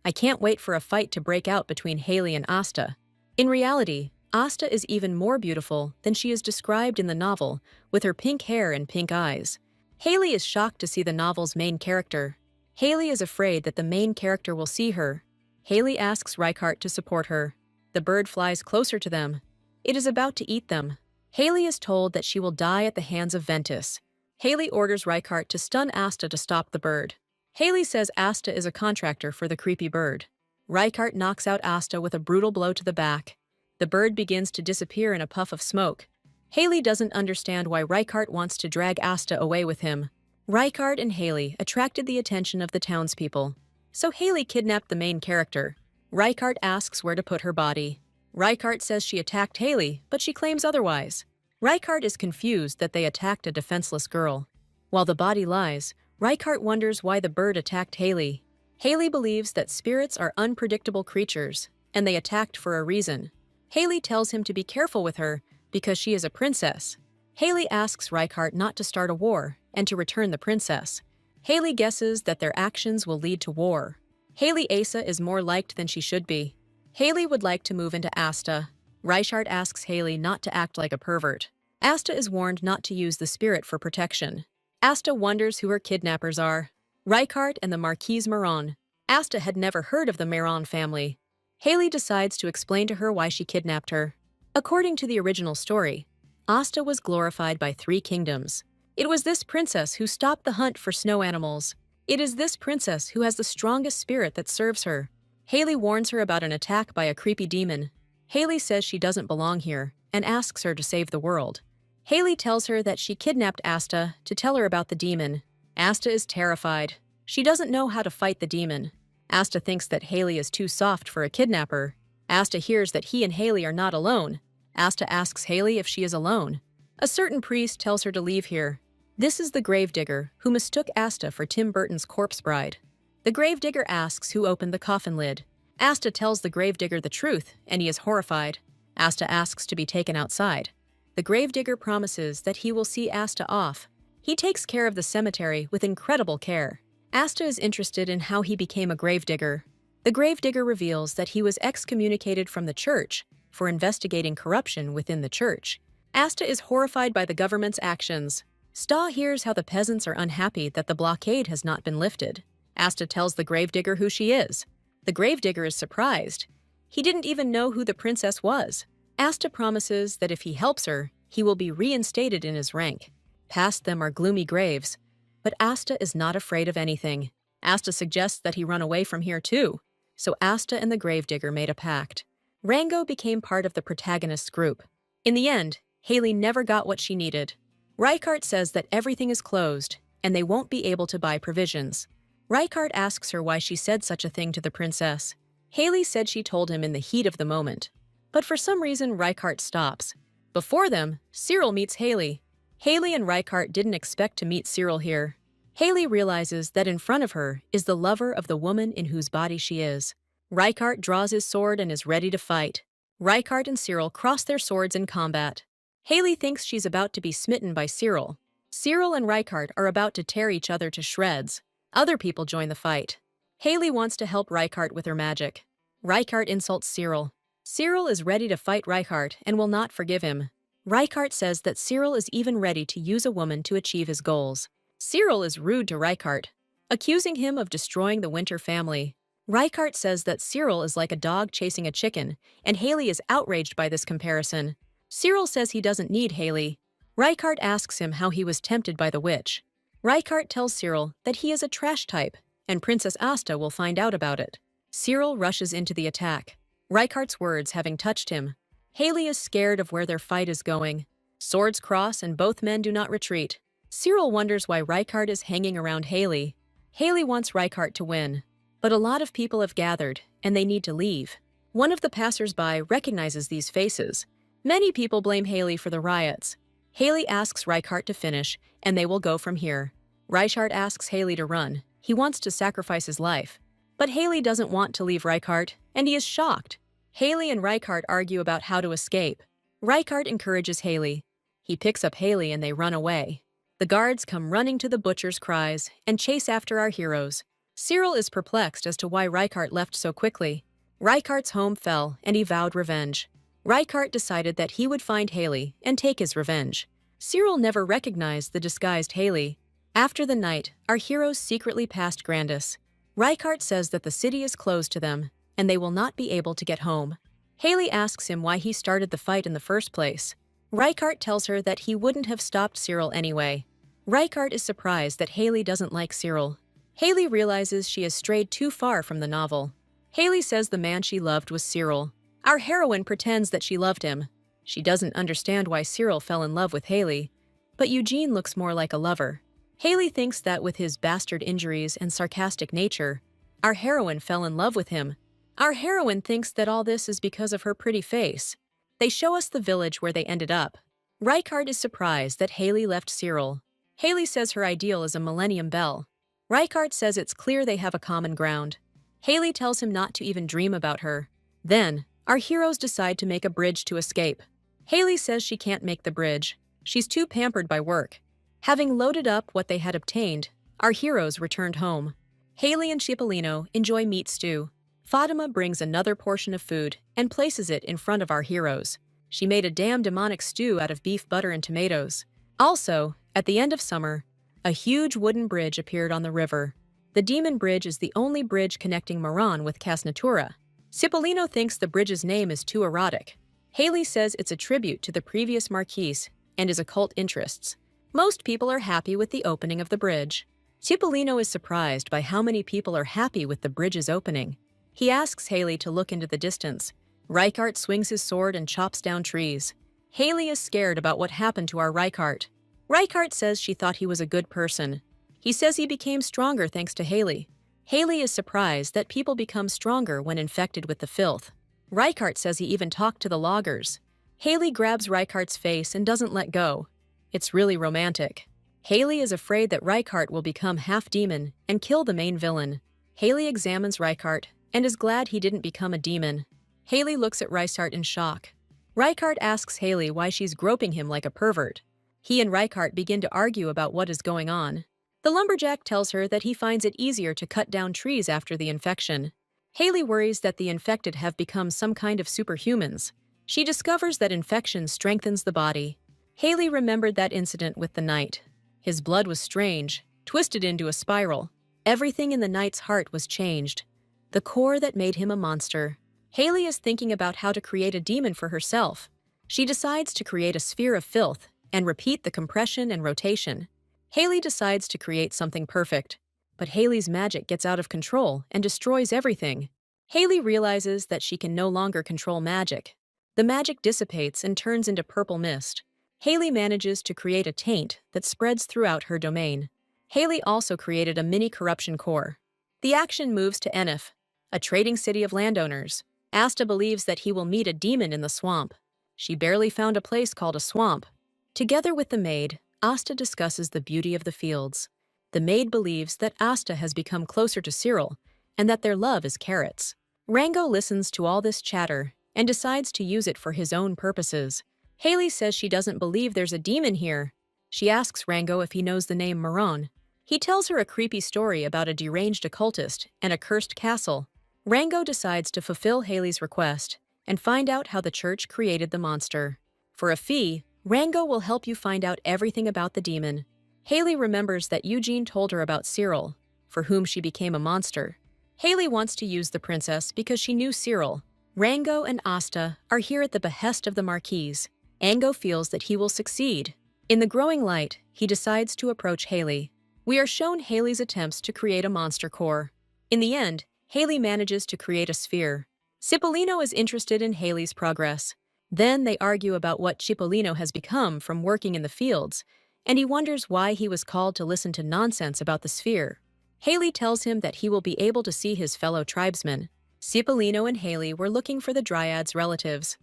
I can't wait for a fight to break out between Haley and Asta. In reality, Asta is even more beautiful than she is described in the novel, with her pink hair and pink eyes. Haley is shocked to see the novel's main character. Haley is afraid that the main character will see her. Haley asks Reichardt to support her. The bird flies closer to them. It is about to eat them. Haley is told that she will die at the hands of Ventus. Haley orders Reichardt to stun Asta to stop the bird. Haley says Asta is a contractor for the creepy bird. Reichardt knocks out Asta with a brutal blow to the back. The bird begins to disappear in a puff of smoke. Haley doesn't understand why Reichardt wants to drag Asta away with him. Reichardt and Haley attracted the attention of the townspeople. So Haley kidnapped the main character. Reichardt asks where to put her body. Reichardt says she attacked Haley, but she claims otherwise. Reichardt is confused that they attacked a defenseless girl. While the body lies, Reichardt wonders why the bird attacked Haley. Haley believes that spirits are unpredictable creatures, and they attacked for a reason. Haley tells him to be careful with her because she is a princess. Haley asks Reichardt not to start a war and to return the princess. Haley guesses that their actions will lead to war. Haley Asa is more liked than she should be. Haley would like to move into Asta. Reichardt asks Haley not to act like a pervert. Asta is warned not to use the spirit for protection. Asta wonders who her kidnappers are. Reichardt and the Marquise Maron. Asta had never heard of the Maron family. Haley decides to explain to her why she kidnapped her. According to the original story, Asta was glorified by 3 kingdoms. It was this princess who stopped the hunt for snow animals. It is this princess who has the strongest spirit that serves her. Haley warns her about an attack by a creepy demon. Haley says she doesn't belong here and asks her to save the world. Haley tells her that she kidnapped Asta to tell her about the demon. Asta is terrified. She doesn't know how to fight the demon. Asta thinks that Haley is too soft for a kidnapper. Asta hears that he and Haley are not alone. Asta asks Haley if she is alone. A certain priest tells her to leave here. This is the gravedigger who mistook Asta for Tim Burton's corpse bride. The gravedigger asks who opened the coffin lid. Asta tells the gravedigger the truth, and he is horrified. Asta asks to be taken outside. The gravedigger promises that he will see Asta off. He takes care of the cemetery with incredible care. Asta is interested in how he became a gravedigger. The gravedigger reveals that he was excommunicated from the church for investigating corruption within the church. Asta is horrified by the government's actions. Sta hears how the peasants are unhappy that the blockade has not been lifted. Asta tells the gravedigger who she is. The gravedigger is surprised. He didn't even know who the princess was. Asta promises that if he helps her, he will be reinstated in his rank. Past them are gloomy graves, but Asta is not afraid of anything. Asta suggests that he run away from here too, so Asta and the gravedigger made a pact. Rango became part of the protagonist's group. In the end, Haley never got what she needed. Reichardt says that everything is closed, and they won't be able to buy provisions. Reichardt asks her why she said such a thing to the princess. Haley said she told him in the heat of the moment. But for some reason, Reichardt stops. Before them, Cyril meets Haley. Haley and Reichardt didn't expect to meet Cyril here. Haley realizes that in front of her is the lover of the woman in whose body she is. Reichardt draws his sword and is ready to fight. Reichardt and Cyril cross their swords in combat. Haley thinks she's about to be smitten by Cyril. Cyril and Reichardt are about to tear each other to shreds. Other people join the fight. Haley wants to help Reichardt with her magic. Reichardt insults Cyril. Cyril is ready to fight Reichardt and will not forgive him. Reichardt says that Cyril is even ready to use a woman to achieve his goals. Cyril is rude to Reichardt, accusing him of destroying the Winter family. Reichardt says that Cyril is like a dog chasing a chicken, and Haley is outraged by this comparison. Cyril says he doesn't need Haley. Reichardt asks him how he was tempted by the witch. Reichardt tells Cyril that he is a trash type, and Princess Asta will find out about it. Cyril rushes into the attack, Reichardt's words having touched him. Haley is scared of where their fight is going. Swords cross and both men do not retreat. Cyril wonders why Reichardt is hanging around Haley. Haley wants Reichardt to win, but a lot of people have gathered, and they need to leave. One of the passers-by recognizes these faces. Many people blame Haley for the riots. Haley asks Reichardt to finish, and they will go from here. Reichardt asks Haley to run. He wants to sacrifice his life. But Haley doesn't want to leave Reichardt, and he is shocked. Haley and Reichardt argue about how to escape. Reichardt encourages Haley. He picks up Haley and they run away. The guards come running to the butcher's cries and chase after our heroes. Cyril is perplexed as to why Reichardt left so quickly. Reichardt's home fell and he vowed revenge. Reichardt decided that he would find Haley and take his revenge. Cyril never recognized the disguised Haley. After the night, our heroes secretly passed Grandis. Reichardt says that the city is closed to them, and they will not be able to get home. Haley asks him why he started the fight in the first place. Reichardt tells her that he wouldn't have stopped Cyril anyway. Reichardt is surprised that Haley doesn't like Cyril. Haley realizes she has strayed too far from the novel. Haley says the man she loved was Cyril. Our heroine pretends that she loved him. She doesn't understand why Cyril fell in love with Haley, but Eugene looks more like a lover. Haley thinks that with his bastard injuries and sarcastic nature, our heroine fell in love with him. Our heroine thinks that all this is because of her pretty face. They show us the village where they ended up. Reichardt is surprised that Haley left Cyril. Haley says her ideal is a Millennium Bell. Reichardt says it's clear they have a common ground. Haley tells him not to even dream about her. Then, our heroes decide to make a bridge to escape. Haley says she can't make the bridge. She's too pampered by work. Having loaded up what they had obtained, our heroes returned home. Haley and Cipollino enjoy meat stew. Fatima brings another portion of food and places it in front of our heroes. She made a damn demonic stew out of beef butter and tomatoes. Also, at the end of summer, a huge wooden bridge appeared on the river. The Demon Bridge is the only bridge connecting Moran with Casnatura. Cipollino thinks the bridge's name is too erotic. Haley says it's a tribute to the previous Marquise and his occult interests. Most people are happy with the opening of the bridge. Cipollino is surprised by how many people are happy with the bridge's opening. He asks Haley to look into the distance. Reichardt swings his sword and chops down trees. Haley is scared about what happened to our Reichardt. Reichardt says she thought he was a good person. He says he became stronger thanks to Haley. Haley is surprised that people become stronger when infected with the filth. Reichardt says he even talked to the loggers. Haley grabs Reichardt's face and doesn't let go. It's really romantic. Haley is afraid that Reichardt will become half-demon and kill the main villain. Haley examines Reichardt and is glad he didn't become a demon. Haley looks at Reichardt in shock. Reichardt asks Haley why she's groping him like a pervert. He and Reichardt begin to argue about what is going on. The lumberjack tells her that he finds it easier to cut down trees after the infection. Haley worries that the infected have become some kind of superhumans. She discovers that infection strengthens the body. Haley remembered that incident with the knight. His blood was strange, twisted into a spiral. Everything in the knight's heart was changed. The core that made him a monster. Haley is thinking about how to create a demon for herself. She decides to create a sphere of filth and repeat the compression and rotation. Haley decides to create something perfect, but Haley's magic gets out of control and destroys everything. Haley realizes that she can no longer control magic. The magic dissipates and turns into purple mist. Haley manages to create a taint that spreads throughout her domain. Haley also created a mini corruption core. The action moves to Enif, a trading city of landowners. Asta believes that he will meet a demon in the swamp. She barely found a place called a swamp. Together with the maid, Asta discusses the beauty of the fields. The maid believes that Asta has become closer to Cyril and that their love is carrots. Rango listens to all this chatter and decides to use it for his own purposes. Haley says she doesn't believe there's a demon here. She asks Rango if he knows the name Maron. He tells her a creepy story about a deranged occultist and a cursed castle. Rango decides to fulfill Haley's request and find out how the church created the monster. For a fee, Rango will help you find out everything about the demon. Haley remembers that Eugene told her about Cyril, for whom she became a monster. Haley wants to use the princess because she knew Cyril. Rango and Asta are here at the behest of the Marquise. Ango feels that he will succeed. In the growing light, he decides to approach Haley. We are shown Haley's attempts to create a monster core. In the end, Haley manages to create a sphere. Cipollino is interested in Haley's progress. Then they argue about what Cipollino has become from working in the fields, and he wonders why he was called to listen to nonsense about the sphere. Haley tells him that he will be able to see his fellow tribesmen. Cipollino and Haley were looking for the Dryad's relatives.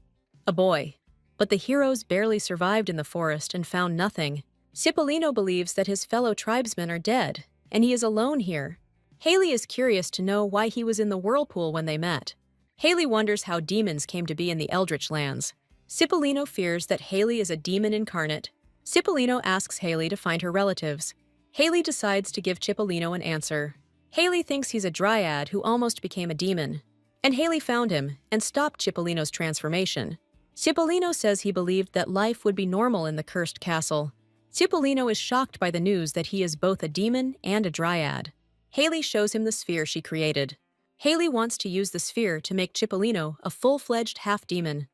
A boy. But the heroes barely survived in the forest and found nothing. Cipollino believes that his fellow tribesmen are dead, and he is alone here. Haley is curious to know why he was in the whirlpool when they met. Haley wonders how demons came to be in the Eldritch lands. Cipollino fears that Haley is a demon incarnate. Cipollino asks Haley to find her relatives. Haley decides to give Cipollino an answer. Haley thinks he's a dryad who almost became a demon. And Haley found him and stopped Cipollino's transformation. Cipollino says he believed that life would be normal in the cursed castle. Cipollino is shocked by the news that he is both a demon and a dryad. Haley shows him the sphere she created. Haley wants to use the sphere to make Cipollino a full-fledged half-demon,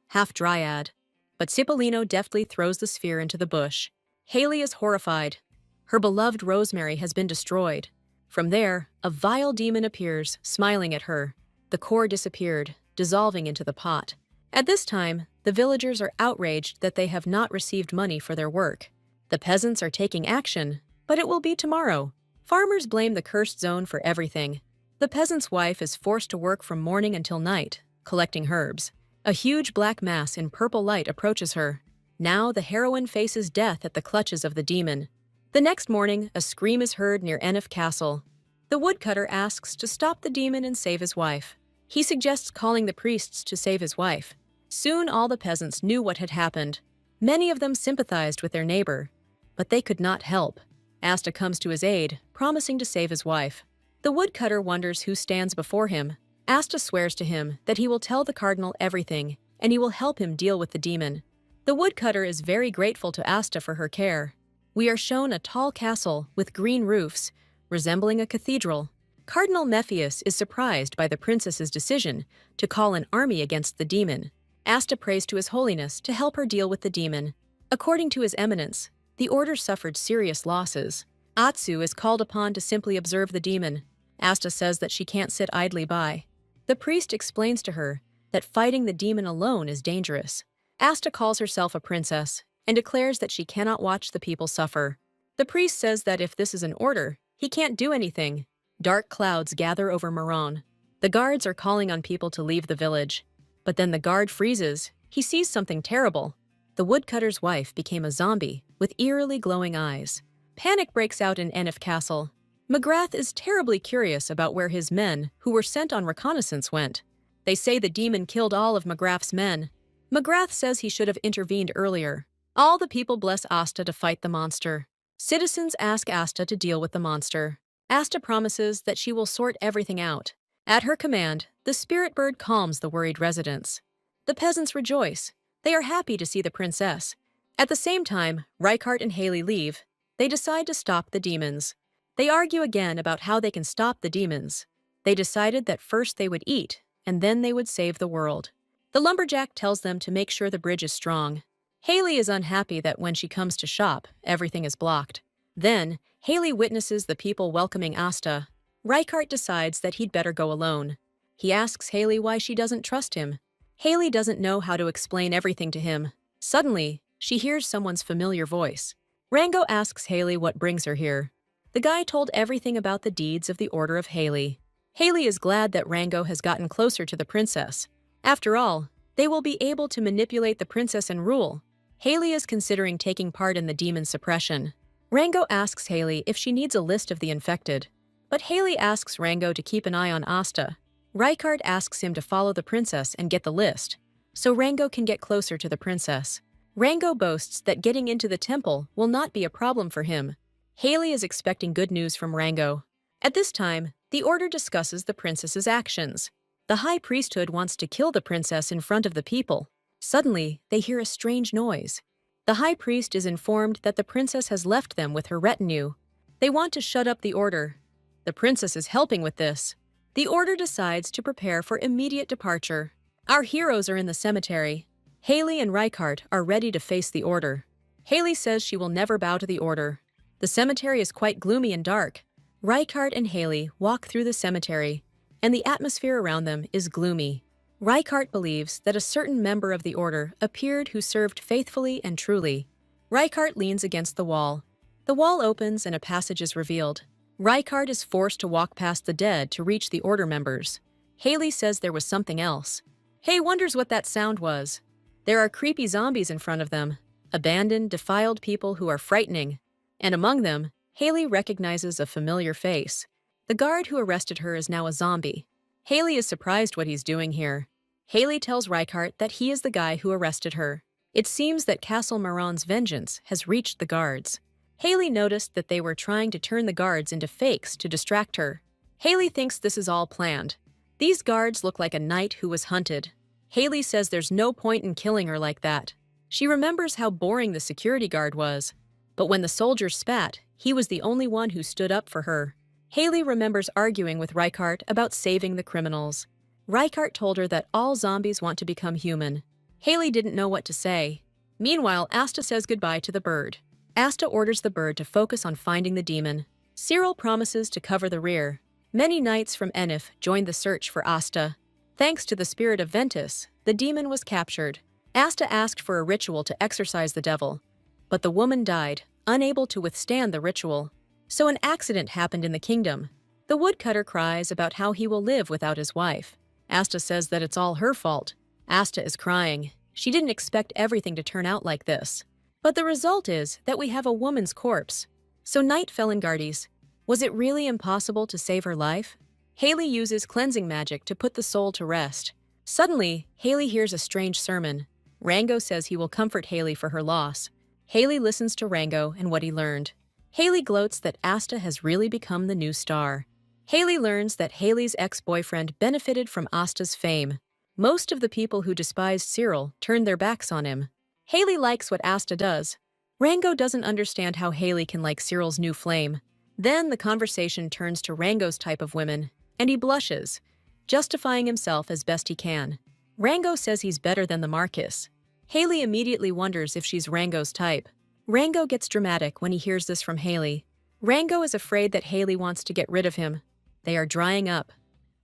half-dryad. But Cipollino deftly throws the sphere into the bush. Haley is horrified. Her beloved Rosemary has been destroyed. From there, a vile demon appears, smiling at her. The core disappeared, dissolving into the pot. At this time, the villagers are outraged that they have not received money for their work. The peasants are taking action, but it will be tomorrow. Farmers blame the cursed zone for everything. The peasant's wife is forced to work from morning until night, collecting herbs. A huge black mass in purple light approaches her. Now the heroine faces death at the clutches of the demon. The next morning, a scream is heard near Enif Castle. The woodcutter asks to stop the demon and save his wife. He suggests calling the priests to save his wife. Soon all the peasants knew what had happened. Many of them sympathized with their neighbor, but they could not help. Asta comes to his aid, promising to save his wife. The woodcutter wonders who stands before him. Asta swears to him that he will tell the cardinal everything, and he will help him deal with the demon. The woodcutter is very grateful to Asta for her care. We are shown a tall castle with green roofs, resembling a cathedral. Cardinal Mephius is surprised by the princess's decision to call an army against the demon. Asta prays to His Holiness to help her deal with the demon. According to His Eminence, the order suffered serious losses. Atsu is called upon to simply observe the demon. Asta says that she can't sit idly by. The priest explains to her that fighting the demon alone is dangerous. Asta calls herself a princess and declares that she cannot watch the people suffer. The priest says that if this is an order, he can't do anything. Dark clouds gather over Maron. The guards are calling on people to leave the village. But then the guard freezes. He sees something terrible. The woodcutter's wife became a zombie with eerily glowing eyes. Panic breaks out in Enif Castle. McGrath is terribly curious about where his men, who were sent on reconnaissance, went. They say the demon killed all of McGrath's men. McGrath says he should have intervened earlier. All the people bless Asta to fight the monster. Citizens ask Asta to deal with the monster. Asta promises that she will sort everything out. At her command, the spirit bird calms the worried residents. The peasants rejoice. They are happy to see the princess. At the same time, Reichardt and Haley leave. They decide to stop the demons. They argue again about how they can stop the demons. They decided that first they would eat, and then they would save the world. The lumberjack tells them to make sure the bridge is strong. Haley is unhappy that when she comes to shop, everything is blocked. Then, Haley witnesses the people welcoming Asta. Reichardt decides that he'd better go alone. He asks Haley why she doesn't trust him. Haley doesn't know how to explain everything to him. Suddenly, she hears someone's familiar voice. Rango asks Haley what brings her here. The guy told everything about the deeds of the Order of Haley. Haley is glad that Rango has gotten closer to the princess. After all, they will be able to manipulate the princess and rule. Haley is considering taking part in the demon suppression. Rango asks Haley if she needs a list of the infected. But Haley asks Rango to keep an eye on Asta. Rykard asks him to follow the princess and get the list, so Rango can get closer to the princess. Rango boasts that getting into the temple will not be a problem for him. Haley is expecting good news from Rango. At this time, the order discusses the princess's actions. The high priesthood wants to kill the princess in front of the people. Suddenly, they hear a strange noise. The high priest is informed that the princess has left them with her retinue. They want to shut up the order. The princess is helping with this. The order decides to prepare for immediate departure. Our heroes are in the cemetery. Haley and Rykard are ready to face the order. Haley says she will never bow to the order. The cemetery is quite gloomy and dark. Rykard and Haley walk through the cemetery, and the atmosphere around them is gloomy. Rykard believes that a certain member of the order appeared who served faithfully and truly. Rykard leans against the wall. The wall opens and a passage is revealed. Rykard is forced to walk past the dead to reach the order members. Haley says there was something else. Hay wonders what that sound was. There are creepy zombies in front of them, abandoned, defiled people who are frightening. And among them, Haley recognizes a familiar face. The guard who arrested her is now a zombie. Haley is surprised what he's doing here. Haley tells Rykard that he is the guy who arrested her. It seems that Castle Maron's vengeance has reached the guards. Haley noticed that they were trying to turn the guards into fakes to distract her. Haley thinks this is all planned. These guards look like a knight who was hunted. Haley says there's no point in killing her like that. She remembers how boring the security guard was. But when the soldiers spat, he was the only one who stood up for her. Haley remembers arguing with Rykard about saving the criminals. Rykard told her that all zombies want to become human. Haley didn't know what to say. Meanwhile, Asta says goodbye to the bird. Asta orders the bird to focus on finding the demon. Cyril promises to cover the rear. Many knights from Enif joined the search for Asta. Thanks to the spirit of Ventus, the demon was captured. Asta asked for a ritual to exorcise the devil, but the woman died, unable to withstand the ritual. So an accident happened in the kingdom. The woodcutter cries about how he will live without his wife. Asta says that it's all her fault. Asta is crying. She didn't expect everything to turn out like this. But the result is that we have a woman's corpse. So night fell in Gardes. Was it really impossible to save her life? Haley uses cleansing magic to put the soul to rest. Suddenly, Haley hears a strange sermon. Rango says he will comfort Haley for her loss. Haley listens to Rango and what he learned. Haley gloats that Asta has really become the new star. Haley learns that Haley's ex-boyfriend benefited from Asta's fame. Most of the people who despised Cyril turned their backs on him. Haley likes what Asta does. Rango doesn't understand how Haley can like Cyril's new flame. Then the conversation turns to Rango's type of women, and he blushes, justifying himself as best he can. Rango says he's better than the Marquis. Haley immediately wonders if she's Rango's type. Rango gets dramatic when he hears this from Haley. Rango is afraid that Haley wants to get rid of him. They are drying up.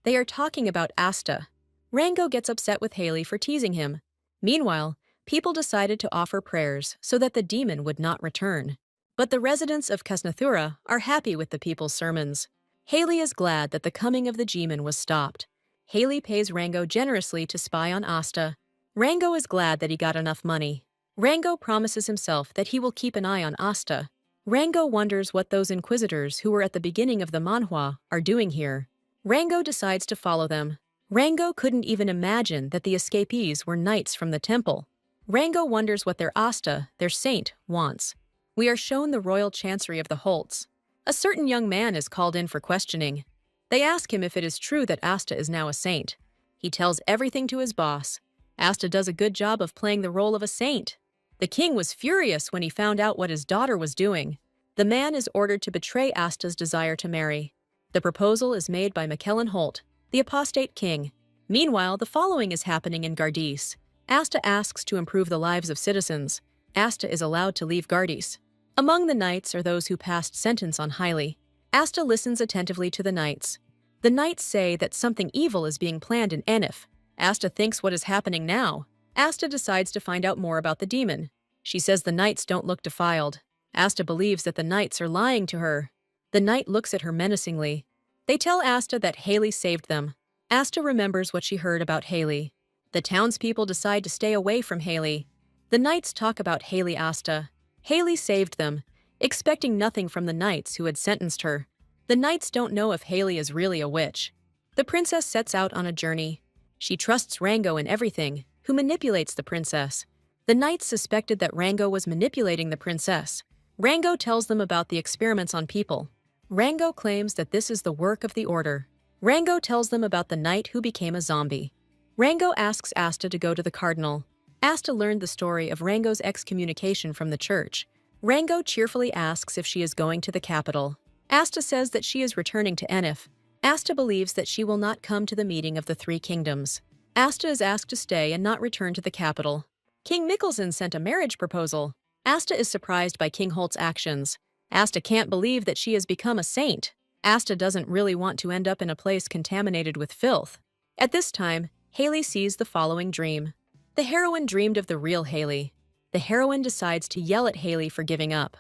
They are talking about Asta. Rango gets upset with Haley for teasing him. Meanwhile, people decided to offer prayers so that the demon would not return. But the residents of Casnathura are happy with the people's sermons. Haley is glad that the coming of the demon was stopped. Haley pays Rango generously to spy on Asta. Rango is glad that he got enough money. Rango promises himself that he will keep an eye on Asta. Rango wonders what those inquisitors who were at the beginning of the manhwa are doing here. Rango decides to follow them. Rango couldn't even imagine that the escapees were knights from the temple. Rango wonders what their Asta, their saint, wants. We are shown the royal chancery of the Holtz. A certain young man is called in for questioning. They ask him if it is true that Asta is now a saint. He tells everything to his boss. Asta does a good job of playing the role of a saint. The king was furious when he found out what his daughter was doing. The man is ordered to betray Asta's desire to marry. The proposal is made by McKellen Holt, the apostate king. Meanwhile, the following is happening in Gardes. Asta asks to improve the lives of citizens. Asta is allowed to leave Gardes. Among the knights are those who passed sentence on Hailey. Asta listens attentively to the knights. The knights say that something evil is being planned in Enif. Asta thinks what is happening now. Asta decides to find out more about the demon. She says the knights don't look defiled. Asta believes that the knights are lying to her. The knight looks at her menacingly. They tell Asta that Haley saved them. Asta remembers what she heard about Haley. The townspeople decide to stay away from Haley. The knights talk about Haley Asta. Haley saved them, expecting nothing from the knights who had sentenced her. The knights don't know if Haley is really a witch. The princess sets out on a journey. She trusts Rango in everything, who manipulates the princess. The knights suspected that Rango was manipulating the princess. Rango tells them about the experiments on people. Rango claims that this is the work of the Order. Rango tells them about the knight who became a zombie. Rango asks Asta to go to the cardinal. Asta learned the story of Rango's excommunication from the church. Rango cheerfully asks if she is going to the capital. Asta says that she is returning to Enif. Asta believes that she will not come to the meeting of the Three Kingdoms. Asta is asked to stay and not return to the capital. King Mikkelsen sent a marriage proposal. Asta is surprised by King Holt's actions. Asta can't believe that she has become a saint. Asta doesn't really want to end up in a place contaminated with filth. At this time, Haley sees the following dream. The heroine dreamed of the real Haley. The heroine decides to yell at Haley for giving up.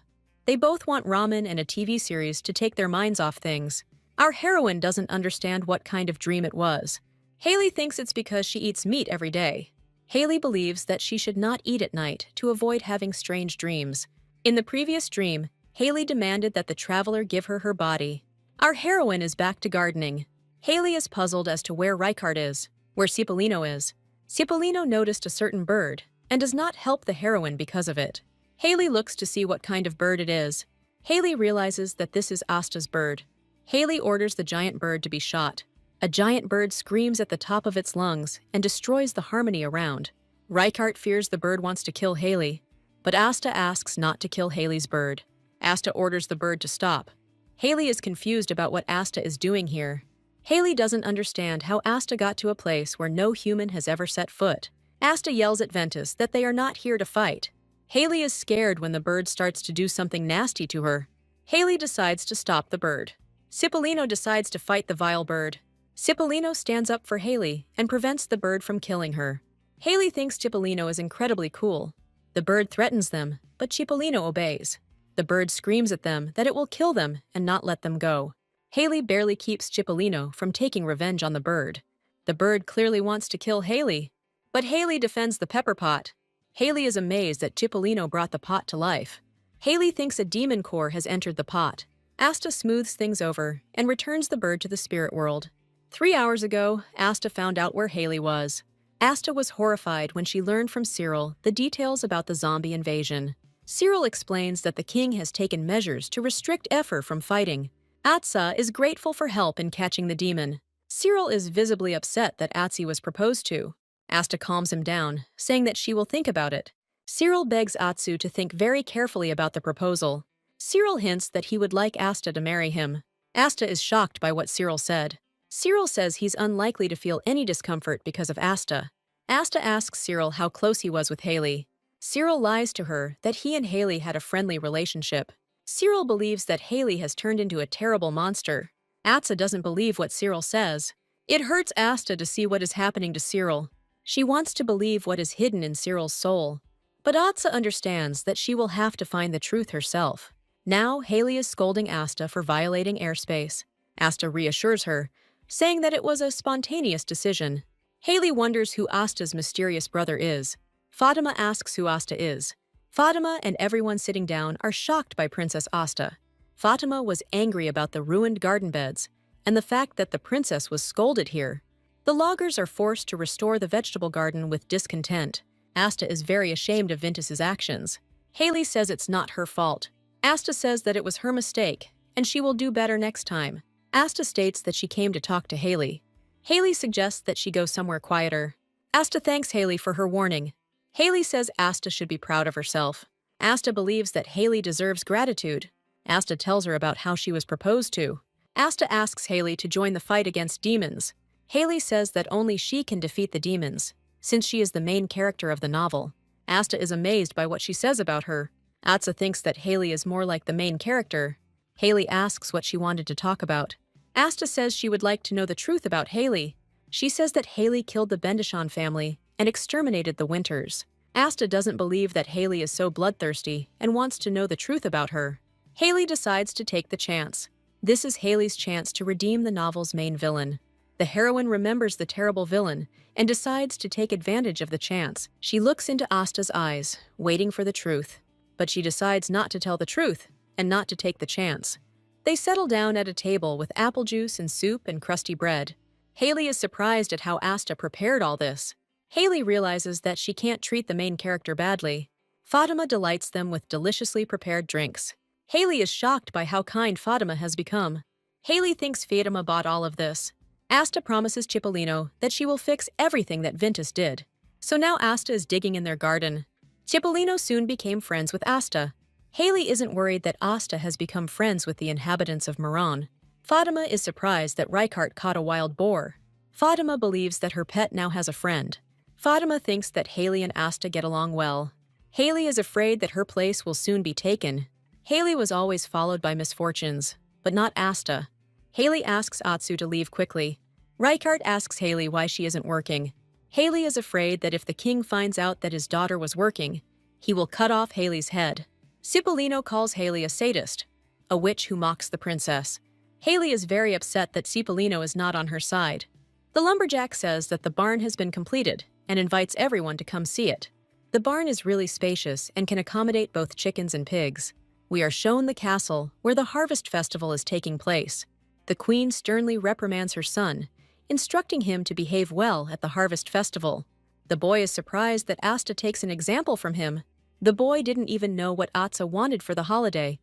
They both want ramen and a TV series to take their minds off things. Our heroine doesn't understand what kind of dream it was. Haley thinks it's because she eats meat every day. Haley believes that she should not eat at night to avoid having strange dreams. In the previous dream, Haley demanded that the traveler give her her body. Our heroine is back to gardening. Haley is puzzled as to where Ricard is, where Cipollino is. Cipollino noticed a certain bird and does not help the heroine because of it. Haley looks to see what kind of bird it is. Haley realizes that this is Asta's bird. Haley orders the giant bird to be shot. A giant bird screams at the top of its lungs and destroys the harmony around. Ricard fears the bird wants to kill Haley, but Asta asks not to kill Haley's bird. Asta orders the bird to stop. Haley is confused about what Asta is doing here. Haley doesn't understand how Asta got to a place where no human has ever set foot. Asta yells at Ventus that they are not here to fight. Haley is scared when the bird starts to do something nasty to her. Haley decides to stop the bird. Cipollino decides to fight the vile bird. Cipollino stands up for Haley and prevents the bird from killing her. Haley thinks Cipollino is incredibly cool. The bird threatens them, but Cipollino obeys. The bird screams at them that it will kill them and not let them go. Haley barely keeps Cipollino from taking revenge on the bird. The bird clearly wants to kill Haley, but Haley defends the pepper pot. Haley is amazed that Cipollino brought the pot to life. Haley thinks a demon core has entered the pot. Asta smooths things over and returns the bird to the spirit world. 3 hours ago, Asta found out where Haley was. Asta was horrified when she learned from Cyril the details about the zombie invasion. Cyril explains that the king has taken measures to restrict Effer from fighting. Atsa is grateful for help in catching the demon. Cyril is visibly upset that Atsi was proposed to. Asta calms him down, saying that she will think about it. Cyril begs Atsu to think very carefully about the proposal. Cyril hints that he would like Asta to marry him. Asta is shocked by what Cyril said. Cyril says he's unlikely to feel any discomfort because of Asta. Asta asks Cyril how close he was with Haley. Cyril lies to her that he and Haley had a friendly relationship. Cyril believes that Haley has turned into a terrible monster. Atsa doesn't believe what Cyril says. It hurts Asta to see what is happening to Cyril. She wants to believe what is hidden in Cyril's soul. But Atsa understands that she will have to find the truth herself. Now, Haley is scolding Asta for violating airspace. Asta reassures her, saying that it was a spontaneous decision. Haley wonders who Asta's mysterious brother is. Fatima asks who Asta is. Fatima and everyone sitting down are shocked by Princess Asta. Fatima was angry about the ruined garden beds and the fact that the princess was scolded here. The loggers are forced to restore the vegetable garden with discontent. Asta is very ashamed of Ventus's actions. Haley says it's not her fault. Asta says that it was her mistake and she will do better next time. Asta states that she came to talk to Haley. Haley suggests that she go somewhere quieter. Asta thanks Haley for her warning. Haley says Asta should be proud of herself. Asta believes that Haley deserves gratitude. Asta tells her about how she was proposed to. Asta asks Haley to join the fight against demons. Haley says that only she can defeat the demons, since she is the main character of the novel. Asta is amazed by what she says about her. Atsa thinks that Haley is more like the main character. Haley asks what she wanted to talk about. Asta says she would like to know the truth about Haley. She says that Haley killed the Bendishon family and exterminated the Winters. Asta doesn't believe that Haley is so bloodthirsty and wants to know the truth about her. Haley decides to take the chance. This is Haley's chance to redeem the novel's main villain. The heroine remembers the terrible villain and decides to take advantage of the chance. She looks into Asta's eyes, waiting for the truth. But she decides not to tell the truth and not to take the chance. They settle down at a table with apple juice and soup and crusty bread. Haley is surprised at how Asta prepared all this. Haley realizes that she can't treat the main character badly. Fatima delights them with deliciously prepared drinks. Haley is shocked by how kind Fatima has become. Haley thinks Fatima bought all of this. Asta promises Cipollino that she will fix everything that Ventus did. So now Asta is digging in their garden. Cipollino soon became friends with Asta. Haley isn't worried that Asta has become friends with the inhabitants of Meran. Fatima is surprised that Reichardt caught a wild boar. Fatima believes that her pet now has a friend. Fatima thinks that Haley and Asta get along well. Haley is afraid that her place will soon be taken. Haley was always followed by misfortunes, but not Asta. Haley asks Atsu to leave quickly. Reichardt asks Haley why she isn't working. Haley is afraid that if the king finds out that his daughter was working, he will cut off Haley's head. Cipollino calls Haley a sadist, a witch who mocks the princess. Haley is very upset that Cipollino is not on her side. The lumberjack says that the barn has been completed and invites everyone to come see it. The barn is really spacious and can accommodate both chickens and pigs. We are shown the castle where the harvest festival is taking place. The queen sternly reprimands her son, instructing him to behave well at the harvest festival. The boy is surprised that Asta takes an example from him. The boy didn't even know what Atsa wanted for the holiday.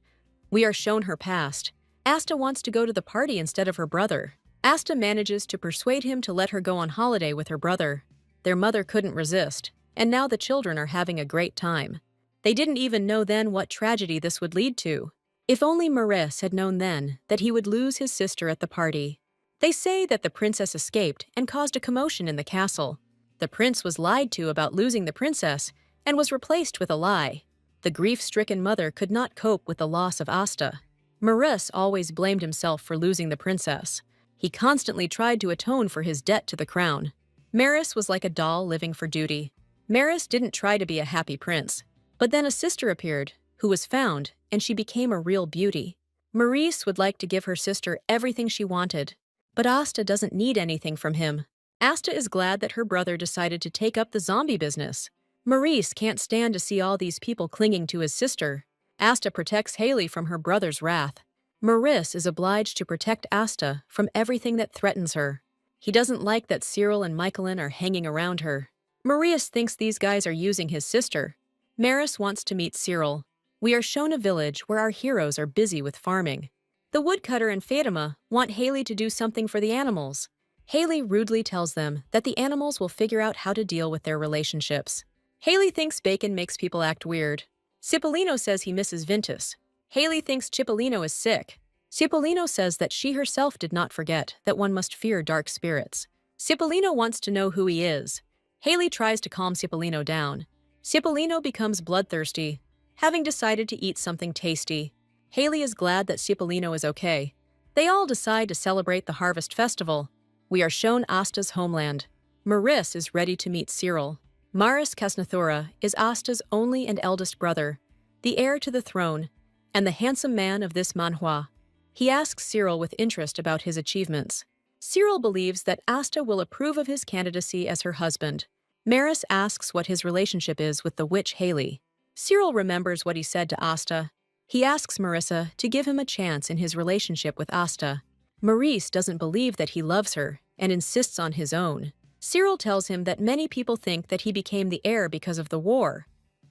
We are shown her past. Asta wants to go to the party instead of her brother. Asta manages to persuade him to let her go on holiday with her brother. Their mother couldn't resist, and now the children are having a great time. They didn't even know then what tragedy this would lead to. If only Maurice had known then that he would lose his sister at the party. They say that the princess escaped and caused a commotion in the castle. The prince was lied to about losing the princess and was replaced with a lie. The grief-stricken mother could not cope with the loss of Asta. Maurice always blamed himself for losing the princess. He constantly tried to atone for his debt to the crown. Maurice was like a doll living for duty. Maurice didn't try to be a happy prince. But then a sister appeared, who was found, and she became a real beauty. Maurice would like to give her sister everything she wanted. But Asta doesn't need anything from him. Asta is glad that her brother decided to take up the zombie business. Maurice can't stand to see all these people clinging to his sister. Asta protects Haley from her brother's wrath. Maurice is obliged to protect Asta from everything that threatens her. He doesn't like that Cyril and Michaelin are hanging around her. Maurice thinks these guys are using his sister. Maurice wants to meet Cyril. We are shown a village where our heroes are busy with farming. The woodcutter and Fatima want Haley to do something for the animals. Haley rudely tells them that the animals will figure out how to deal with their relationships. Haley thinks bacon makes people act weird. Cipollino says he misses Ventus. Haley thinks Cipollino is sick. Cipollino says that she herself did not forget that one must fear dark spirits. Cipollino wants to know who he is. Haley tries to calm Cipollino down. Cipollino becomes bloodthirsty, having decided to eat something tasty. Haley is glad that Cipollino is okay. They all decide to celebrate the harvest festival. We are shown Asta's homeland. Maurice is ready to meet Cyril. Maris Casnathora is Asta's only and eldest brother, the heir to the throne, and the handsome man of this manhwa. He asks Cyril with interest about his achievements. Cyril believes that Asta will approve of his candidacy as her husband. Maris asks what his relationship is with the witch Haley. Cyril remembers what he said to Asta. He asks Marissa to give him a chance in his relationship with Asta. Maurice doesn't believe that he loves her and insists on his own. Cyril tells him that many people think that he became the heir because of the war.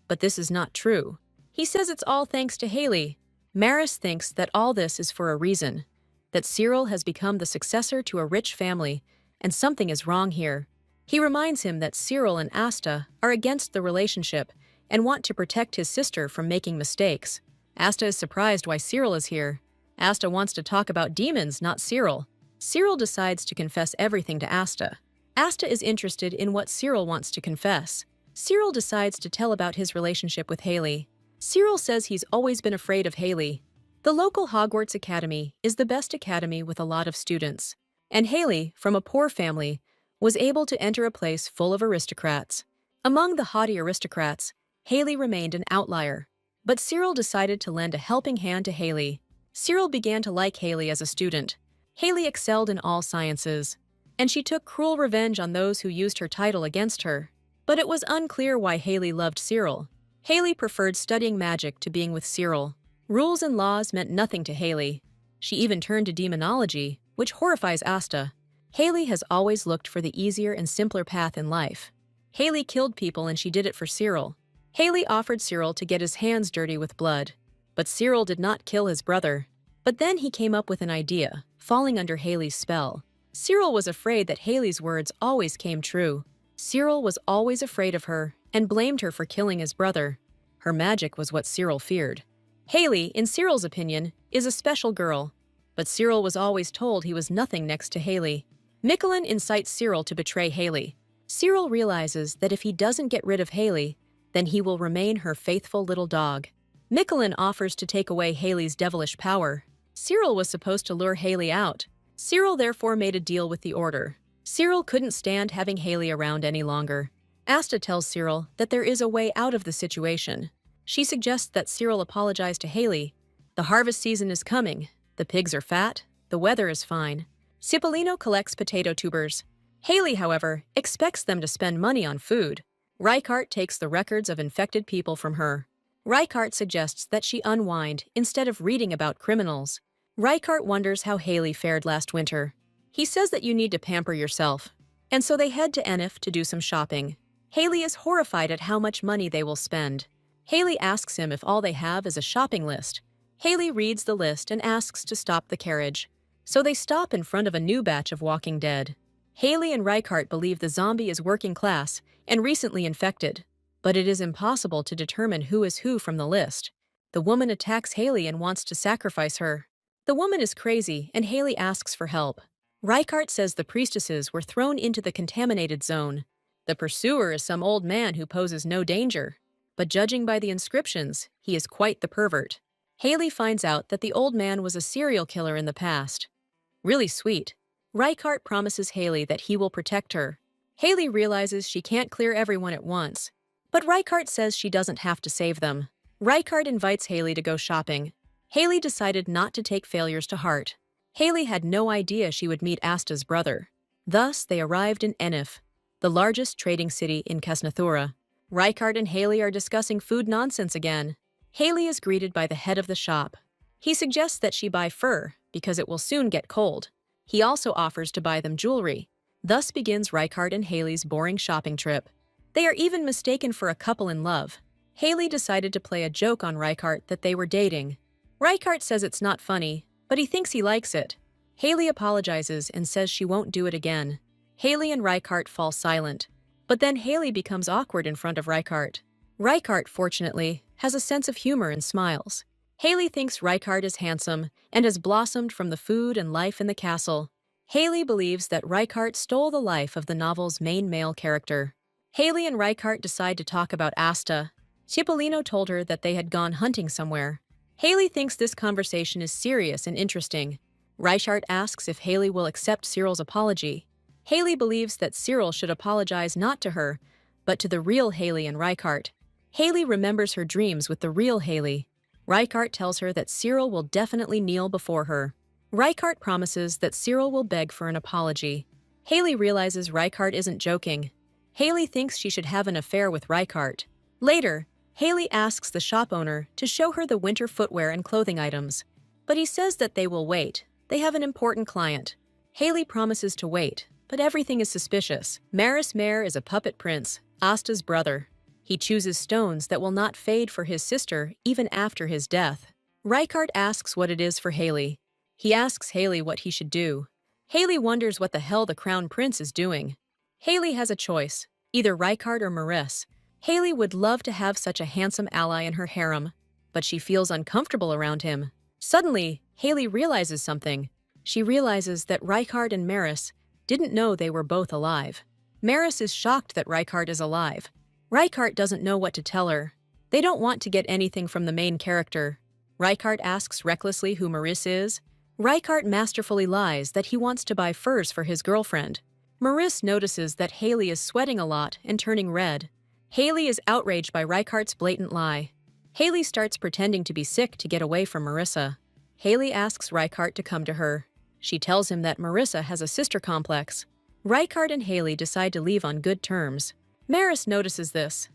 But this is not true. He says it's all thanks to Haley. Maris thinks that all this is for a reason, that Cyril has become the successor to a rich family, and something is wrong here. He reminds him that Cyril and Asta are against the relationship and want to protect his sister from making mistakes. Asta is surprised why Cyril is here. Asta wants to talk about demons, not Cyril. Cyril decides to confess everything to Asta. Asta is interested in what Cyril wants to confess. Cyril decides to tell about his relationship with Haley. Cyril says he's always been afraid of Haley. The local Hogwarts Academy is the best academy with a lot of students, and Haley, from a poor family, was able to enter a place full of aristocrats. Among the haughty aristocrats, Haley remained an outlier, but Cyril decided to lend a helping hand to Haley. Cyril began to like Haley as a student. Haley excelled in all sciences, and she took cruel revenge on those who used her title against her. But it was unclear why Haley loved Cyril. Haley preferred studying magic to being with Cyril. Rules and laws meant nothing to Haley. She even turned to demonology, which horrifies Asta. Haley has always looked for the easier and simpler path in life. Haley killed people and she did it for Cyril. Haley offered Cyril to get his hands dirty with blood, but Cyril did not kill his brother. But then he came up with an idea, falling under Haley's spell. Cyril was afraid that Haley's words always came true. Cyril was always afraid of her and blamed her for killing his brother. Her magic was what Cyril feared. Haley, in Cyril's opinion, is a special girl, but Cyril was always told he was nothing next to Haley. Michelin incites Cyril to betray Haley. Cyril realizes that if he doesn't get rid of Haley, then he will remain her faithful little dog. Michelin offers to take away Haley's devilish power. Cyril was supposed to lure Haley out. Cyril therefore made a deal with the Order. Cyril couldn't stand having Haley around any longer. Asta tells Cyril that there is a way out of the situation. She suggests that Cyril apologize to Haley. The harvest season is coming. The pigs are fat. The weather is fine. Cipollino collects potato tubers. Haley, however, expects them to spend money on food. Reichardt takes the records of infected people from her. Reichardt suggests that she unwind instead of reading about criminals. Reichardt wonders how Haley fared last winter. He says that you need to pamper yourself, and so they head to Enif to do some shopping. Haley is horrified at how much money they will spend. Haley asks him if all they have is a shopping list. Haley reads the list and asks to stop the carriage. So they stop in front of a new batch of Walking Dead. Haley and Reichardt believe the zombie is working class and recently infected, but it is impossible to determine who is who from the list. The woman attacks Haley and wants to sacrifice her. The woman is crazy and Haley asks for help. Reichardt says the priestesses were thrown into the contaminated zone. The pursuer is some old man who poses no danger, but judging by the inscriptions, he is quite the pervert. Haley finds out that the old man was a serial killer in the past. Really sweet. Reichardt promises Haley that he will protect her. Haley realizes she can't clear everyone at once, but Reichardt says she doesn't have to save them. Reichardt invites Haley to go shopping. Haley decided not to take failures to heart. Haley had no idea she would meet Asta's brother. Thus, they arrived in Enif, the largest trading city in Kesnathura. Reichardt and Haley are discussing food nonsense again. Haley is greeted by the head of the shop. He suggests that she buy fur because it will soon get cold. He also offers to buy them jewelry. Thus begins Reichardt and Haley's boring shopping trip. They are even mistaken for a couple in love. Haley decided to play a joke on Reichardt that they were dating. Reichardt says it's not funny, but he thinks he likes it. Haley apologizes and says she won't do it again. Haley and Reichardt fall silent, but then Haley becomes awkward in front of Reichardt. Reichardt, fortunately, has a sense of humor and smiles. Haley thinks Reichardt is handsome and has blossomed from the food and life in the castle. Haley believes that Reichardt stole the life of the novel's main male character. Haley and Reichardt decide to talk about Asta. Cipollino told her that they had gone hunting somewhere. Haley thinks this conversation is serious and interesting. Reichardt asks if Haley will accept Cyril's apology. Haley believes that Cyril should apologize not to her, but to the real Haley and Reichardt. Haley remembers her dreams with the real Haley. Reichardt tells her that Cyril will definitely kneel before her. Reichardt promises that Cyril will beg for an apology. Haley realizes Reichardt isn't joking. Haley thinks she should have an affair with Reichardt. Later, Haley asks the shop owner to show her the winter footwear and clothing items, but he says that they will wait. They have an important client. Haley promises to wait, but everything is suspicious. Maris Mare is a puppet prince, Asta's brother. He chooses stones that will not fade for his sister even after his death. Reichardt asks what it is for Haley. He asks Haley what he should do. Haley wonders what the hell the crown prince is doing. Haley has a choice, either Reichardt or Maris. Haley would love to have such a handsome ally in her harem, but she feels uncomfortable around him. Suddenly, Haley realizes something. She realizes that Reichardt and Maris didn't know they were both alive. Maris is shocked that Reichardt is alive. Reichardt doesn't know what to tell her. They don't want to get anything from the main character. Reichardt asks recklessly who Maurice is. Reichardt masterfully lies that he wants to buy furs for his girlfriend. Maurice notices that Haley is sweating a lot and turning red. Haley is outraged by Reichardt's blatant lie. Haley starts pretending to be sick to get away from Marissa. Haley asks Reichardt to come to her. She tells him that Marissa has a sister complex. Reichardt and Haley decide to leave on good terms. Maris notices this.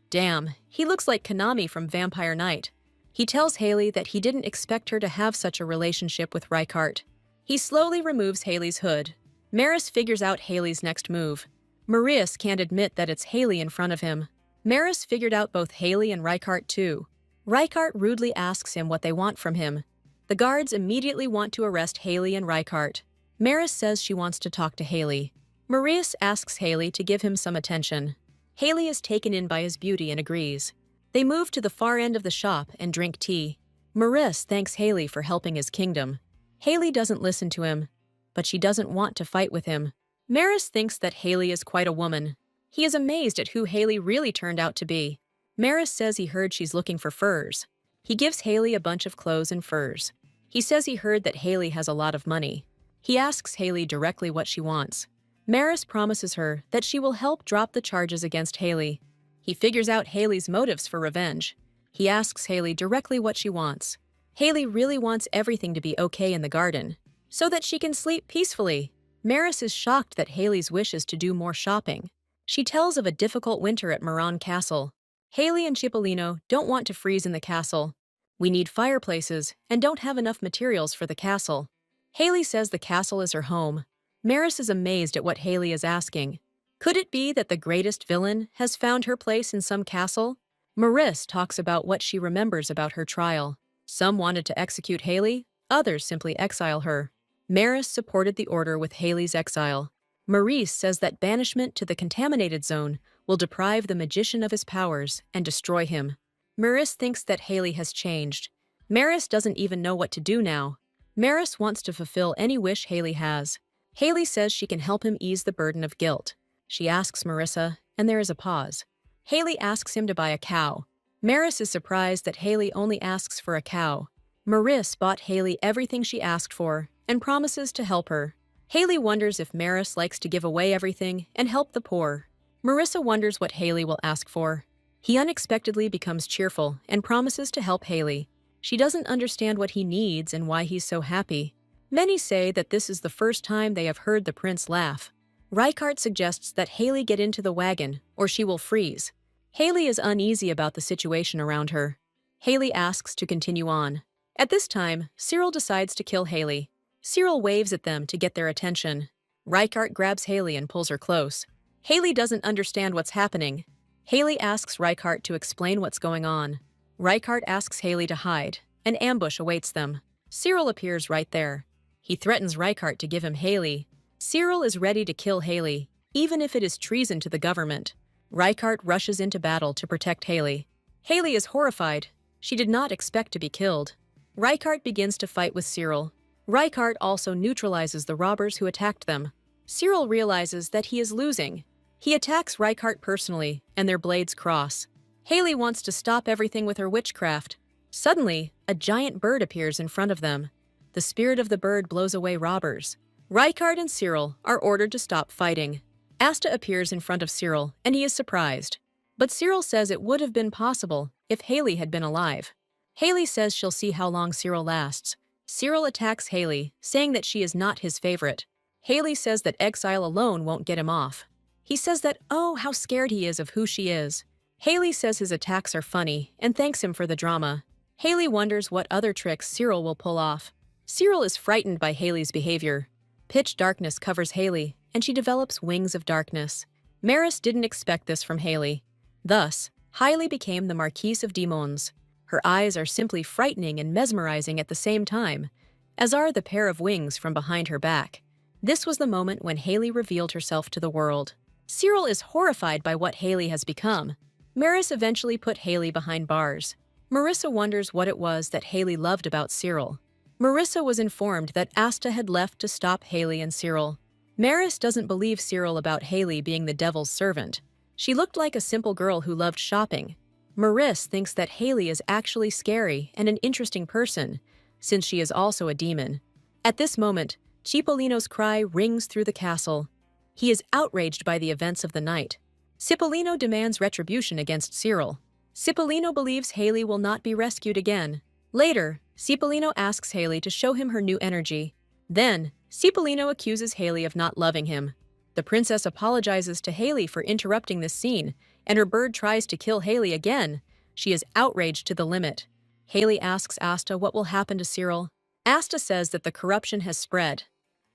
Damn, he looks like Konami from Vampire Knight. He tells Haley that he didn't expect her to have such a relationship with Reichardt. He slowly removes Haley's hood. Maris figures out Haley's next move. Maurice can't admit that it's Haley in front of him. Maris figured out both Haley and Reichardt too. Reichardt rudely asks him what they want from him. The guards immediately want to arrest Haley and Reichardt. Maris says she wants to talk to Haley. Maurice asks Haley to give him some attention. Haley is taken in by his beauty and agrees. They move to the far end of the shop and drink tea. Maurice thanks Haley for helping his kingdom. Haley doesn't listen to him, but she doesn't want to fight with him. Maris thinks that Haley is quite a woman. He is amazed at who Haley really turned out to be. Maris says he heard she's looking for furs. He gives Haley a bunch of clothes and furs. He says he heard that Haley has a lot of money. He asks Haley directly what she wants. Maris promises her that she will help drop the charges against Haley. He figures out Haley's motives for revenge. He asks Haley directly what she wants. Haley really wants everything to be okay in the garden, so that she can sleep peacefully. Maris is shocked that Haley's wish is to do more shopping. She tells of a difficult winter at Moran Castle. Haley and Cipollino don't want to freeze in the castle. We need fireplaces and don't have enough materials for the castle. Haley says the castle is her home. Maris is amazed at what Haley is asking. Could it be that the greatest villain has found her place in some castle? Maris talks about what she remembers about her trial. Some wanted to execute Haley, others simply exile her. Maris supported the order with Haley's exile. Maurice says that banishment to the contaminated zone will deprive the magician of his powers and destroy him. Maris thinks that Haley has changed. Maris doesn't even know what to do now. Maris wants to fulfill any wish Haley has. Haley says she can help him ease the burden of guilt. She asks Marissa, and there is a pause. Haley asks him to buy a cow. Maris is surprised that Haley only asks for a cow. Maris bought Haley everything she asked for and promises to help her. Haley wonders if Maris likes to give away everything and help the poor. Marissa wonders what Haley will ask for. He unexpectedly becomes cheerful and promises to help Haley. She doesn't understand what he needs and why he's so happy. Many say that this is the first time they have heard the prince laugh. Reichardt suggests that Haley get into the wagon, or she will freeze. Haley is uneasy about the situation around her. Haley asks to continue on. At this time, Cyril decides to kill Haley. Cyril waves at them to get their attention. Reichardt grabs Haley and pulls her close. Haley doesn't understand what's happening. Haley asks Reichardt to explain what's going on. Reichardt asks Haley to hide. An ambush awaits them. Cyril appears right there. He threatens Reichardt to give him Haley. Cyril is ready to kill Haley, even if it is treason to the government. Reichardt rushes into battle to protect Haley. Haley is horrified. She did not expect to be killed. Reichardt begins to fight with Cyril. Reichardt also neutralizes the robbers who attacked them. Cyril realizes that he is losing. He attacks Reichardt personally, and their blades cross. Haley wants to stop everything with her witchcraft. Suddenly, a giant bird appears in front of them. The spirit of the bird blows away robbers. Reichardt and Cyril are ordered to stop fighting. Asta appears in front of Cyril, and he is surprised. But Cyril says it would have been possible if Haley had been alive. Haley says she'll see how long Cyril lasts. Cyril attacks Haley, saying that she is not his favorite. Haley says that exile alone won't get him off. He says that, oh, how scared he is of who she is. Haley says his attacks are funny and thanks him for the drama. Haley wonders what other tricks Cyril will pull off. Cyril is frightened by Haley's behavior. Pitch darkness covers Haley, and she develops wings of darkness. Maris didn't expect this from Haley. Thus, Haley became the Marquise of Demons. Her eyes are simply frightening and mesmerizing at the same time, as are the pair of wings from behind her back. This was the moment when Haley revealed herself to the world. Cyril is horrified by what Haley has become. Maris eventually put Haley behind bars. Marissa wonders what it was that Haley loved about Cyril. Marissa was informed that Asta had left to stop Haley and Cyril. Maris doesn't believe Cyril about Haley being the devil's servant. She looked like a simple girl who loved shopping. Maris thinks that Haley is actually scary and an interesting person, since she is also a demon. At this moment, Cipollino's cry rings through the castle. He is outraged by the events of the night. Cipollino demands retribution against Cyril. Cipollino believes Haley will not be rescued again. Later, Cipollino asks Haley to show him her new energy. Then, Cipollino accuses Haley of not loving him. The princess apologizes to Haley for interrupting this scene, and her bird tries to kill Haley again. She is outraged to the limit. Haley asks Asta what will happen to Cyril. Asta says that the corruption has spread.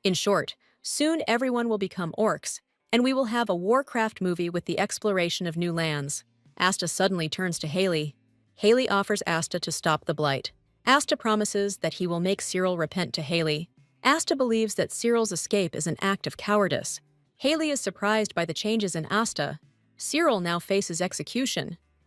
In short, soon everyone will become orcs, and we will have a Warcraft movie with the exploration of new lands. Asta suddenly turns to Haley. Haley offers Asta to stop the blight. Asta promises that he will make Cyril repent to Haley. Asta believes that Cyril's escape is an act of cowardice. Haley is surprised by the changes in Asta. Cyril now faces execution.